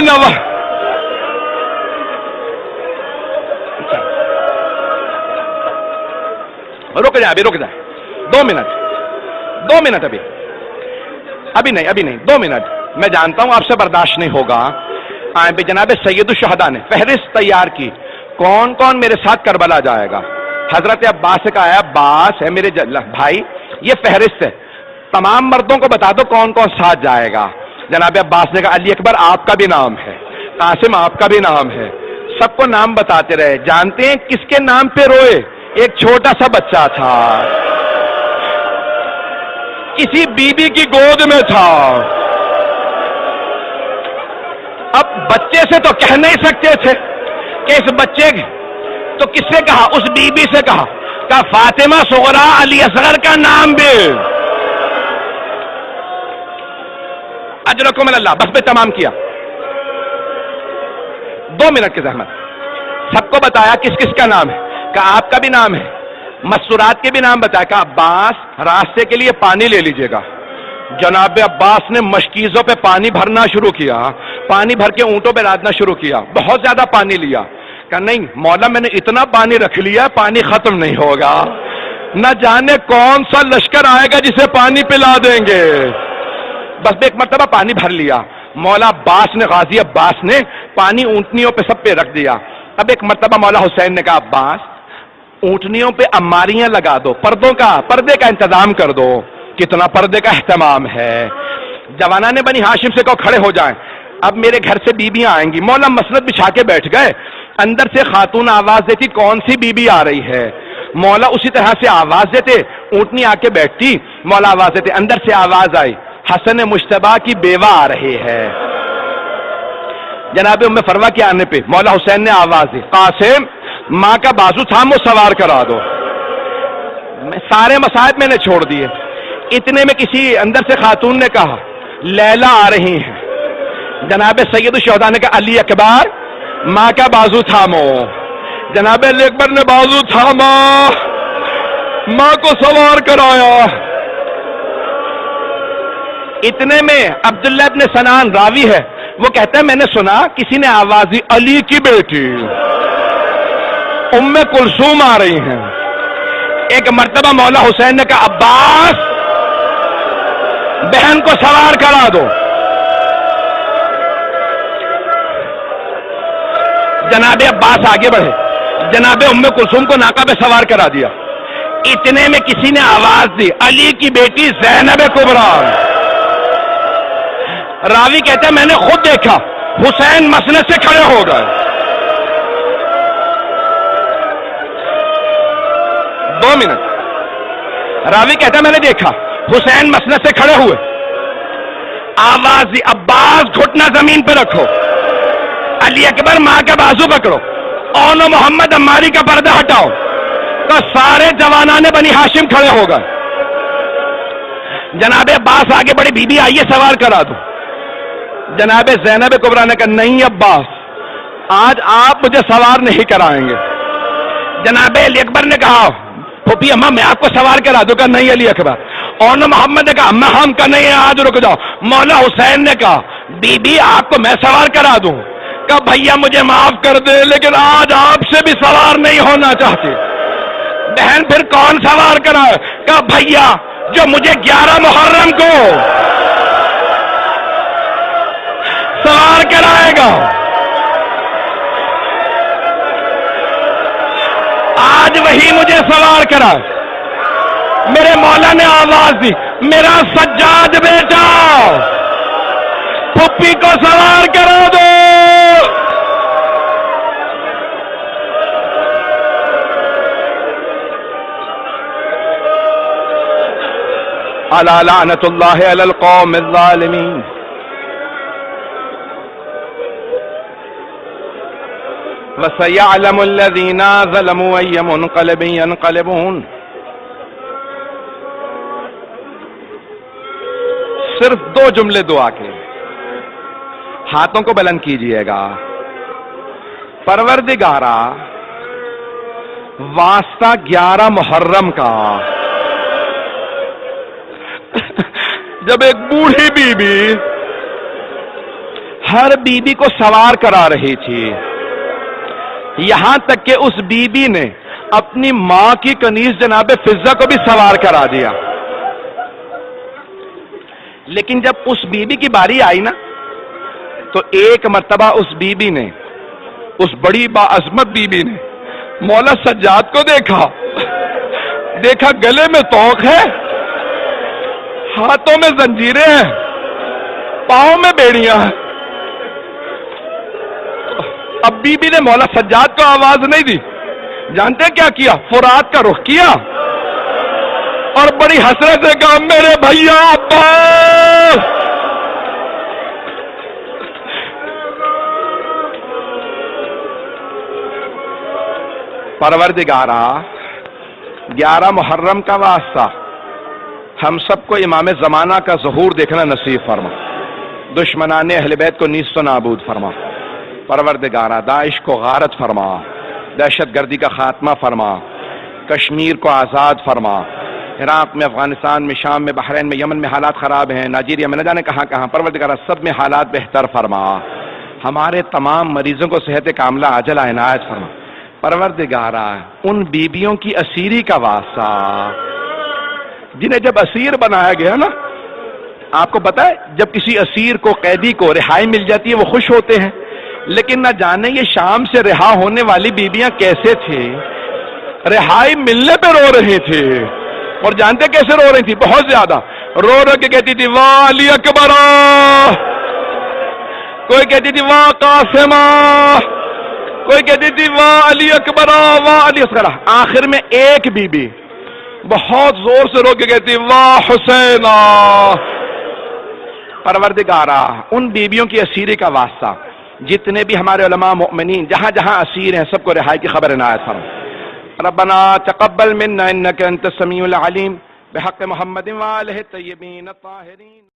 رک جائے, ابھی رک جائے, 2 منٹ ابھی نہیں 2 منٹ. میں جانتا ہوں آپ سے برداشت نہیں ہوگا. جناب سید الشہداء نے فہرست تیار کی, کون کون میرے ساتھ کربلا جائے گا. حضرت عباس سے کہا عباس ہے میرے بھائی, یہ فہرست ہے, تمام مردوں کو بتا دو کون کون ساتھ جائے گا. جناب عباس نے کہا علی اکبر آپ کا بھی نام ہے, قاسم آپ کا بھی نام ہے. سب کو نام بتاتے رہے. جانتے ہیں کس کے نام پہ روئے؟ ایک چھوٹا سا بچہ تھا, کسی بی بی کی گود میں تھا. اب بچے سے تو کہہ نہیں سکتے تھے کہ اس بچے تو کس سے کہا؟ اس بی بی سے کہا فاطمہ صغرا علی اصغر کا نام بھی. اجرکم اللہ. بس میں تمام کیا, 2 منٹ کی زحمت. سب کو بتایا کس کس کا نام ہے, کہ آپ کا بھی نام ہے, مستورات کے بھی نام بتایا. کہ عباس راستے کے لیے پانی لے لیجئے گا. جناب عباس نے مشکیزوں پہ پانی بھرنا شروع کیا, پانی بھر کے اونٹوں پہ لادنا شروع کیا. بہت زیادہ پانی لیا. کہ نہیں مولا میں نے اتنا پانی رکھ لیا, پانی ختم نہیں ہوگا, نہ جانے کون سا لشکر آئے گا جسے پانی پلا دیں گے. بس ایک مرتبہ پانی بھر لیا. مولا عباس نے، غازی عباس نے پانی اونٹنیوں پہ سب پہ رکھ دیا. اب ایک مرتبہ مولا حسین نے کہا عباس اونٹنیوں پہ اماریاں لگا دو، پردے کا انتظام کر دو. کتنا پردے کا اہتمام ہے. جوانان بنی ہاشم سے کہو کھڑے ہو جائیں، اب میرے گھر سے بیویاں آئیں گی. مولا مسند بچھا کے بیٹھ گئے. اندر سے خاتون آواز دیتی کون سی بیوی آ رہی ہے. مولا اسی طرح سے آواز دیتے، اونٹنی آ کے بیٹھتی، مولا آواز دیتے. اندر سے آواز آئی حسن مشتبہ کی بیوہ آ رہی ہے. جناب ام فروا کے آنے پہ مولا حسین نے آواز دی قاسم ماں کا بازو تھامو سوار کرا دو. سارے مصائب میں نے چھوڑ دیے. اتنے میں کسی اندر سے خاتون نے کہا لیلا آ رہی ہیں. جناب سید الشہداء نے کہا علی اکبر ماں کا بازو تھامو. جناب علی اکبر نے بازو تھاما، ماں کو سوار کرایا. اتنے میں عبداللہ ابن سنان راوی ہے، وہ کہتا ہے میں نے سنا کسی نے آواز دی علی کی بیٹی ام کلثوم آ رہی ہیں. ایک مرتبہ مولا حسین نے کہا عباس بہن کو سوار کرا دو. جناب عباس آگے بڑھے، جناب ام کلثوم کو ناکہ پہ سوار کرا دیا. اتنے میں کسی نے آواز دی علی کی بیٹی زینب کبریٰ. راوی کہتا ہے میں نے خود دیکھا حسین مسند سے کھڑے ہو گئے. 2 منٹ. راوی کہتا ہے میں نے دیکھا حسین مسند سے کھڑے ہوئے. آواز دی عباس گھٹنا زمین پہ رکھو، علی اکبر ماں کا بازو پکڑو، اون محمد عماری کا پردہ ہٹاؤ. تو سارے جوانان بنی ہاشم کھڑے ہو گئے. جناب عباس آگے بڑے بی بی آئیے سوار کرا دو. جناب زینب کبریٰ نے کہا نہیں عباس آج آپ مجھے سوار نہیں کرائیں گے. جناب علی اکبر نے کہا پھوپھی اماں میں آپ کو سوار کرا دوں. کہا نہیں علی اکبر. اون محمد نے کہا اماں ہم کا نہیں آج رک جاؤ. مولا حسین نے کہا بی بی آپ کو میں سوار کرا دوں. کہا بھیا مجھے معاف کر دے لیکن آج آپ سے بھی سوار نہیں ہونا چاہتی. بہن پھر کون سوار کرا؟ کہا بھیا جو مجھے 11 محرم کو سوار کرائے گا. آج وہی مجھے سوار کرا. میرے مولا نے آواز دی میرا سجاد بیٹا پھپھی کو سوار کرا دو. الا لعنت اللہ علی القوم الظالمین. وَسَيَعْلَمُ الَّذِينَ ظَلَمُوا أَيَّ مُنْقَلِبٍ يَنْقَلِبُونَ. صرف 2 جملے دعا کے، ہاتھوں کو بلند کیجئے گا. پروردگارا واسطہ 11 محرم کا جب ایک بوڑھی بی بی ہر بی بی کو سوار کرا رہی تھی، یہاں تک کہ اس بی بی نے اپنی ماں کی کنیز جناب فضہ کو بھی سوار کرا دیا. لیکن جب اس بی بی کی باری آئی نا تو ایک مرتبہ اس بی بی نے، اس بڑی باعظمت بی بی نے مولا سجاد کو دیکھا گلے میں توق ہے، ہاتھوں میں زنجیریں ہیں، پاؤں میں بیڑیاں ہیں. اب بی بی نے مولا سجاد کو آواز نہیں دی. جانتے کیا کیا؟ فرات کا رخ کیا اور بڑی حسرت سے کہا میرے بھیا عباس. پروردگارا 11 محرم کا واسطہ ہم سب کو امام زمانہ کا ظہور دیکھنا نصیب فرما. دشمنان اہل بیت کو نیست و نابود فرما. پروردگارا داعش کو غارت فرما، دہشت گردی کا خاتمہ فرما، کشمیر کو آزاد فرما. عراق میں، افغانستان میں، شام میں، بحرین میں، یمن میں حالات خراب ہیں، نائجیریا میں نہ جانے کہاں. پروردگارا سب میں حالات بہتر فرما. ہمارے تمام مریضوں کو صحت کاملہ عاجلہ عنایت فرما. پروردگارا ان بیبیوں کی اسیری کا واسطہ جنہیں جب اسیر بنایا گیا نا، آپ کو پتا ہے جب کسی اسیر کو، قیدی کو رہائی مل جاتی ہے وہ خوش ہوتے ہیں، لیکن نہ جانے یہ شام سے رہا ہونے والی بیویاں کیسے تھے، رہائی ملنے پہ رو رہے تھے، اور جانتے کیسے رو رہی تھی؟ بہت زیادہ رو رو کے کہتی تھی واہ علی اکبر، کوئی کہتی تھی واہ قاسمہ، کوئی کہتی تھی واہ علی اکبر، واہ علی اصغر۔ آخر میں ایک بی بی بہت زور سے رو کے کہتی واہ حسین۔ پروردگارا ان بیبیوں کی اسیری کا واسطہ جتنے بھی ہمارے علماء مومنین جہاں جہاں اسیر ہیں سب کو رہائی کی خبر عنایت فرما۔ ربنا تقبل منا انك انت السميع العليم بحق محمد وآلہ الطیبین الطاہرین۔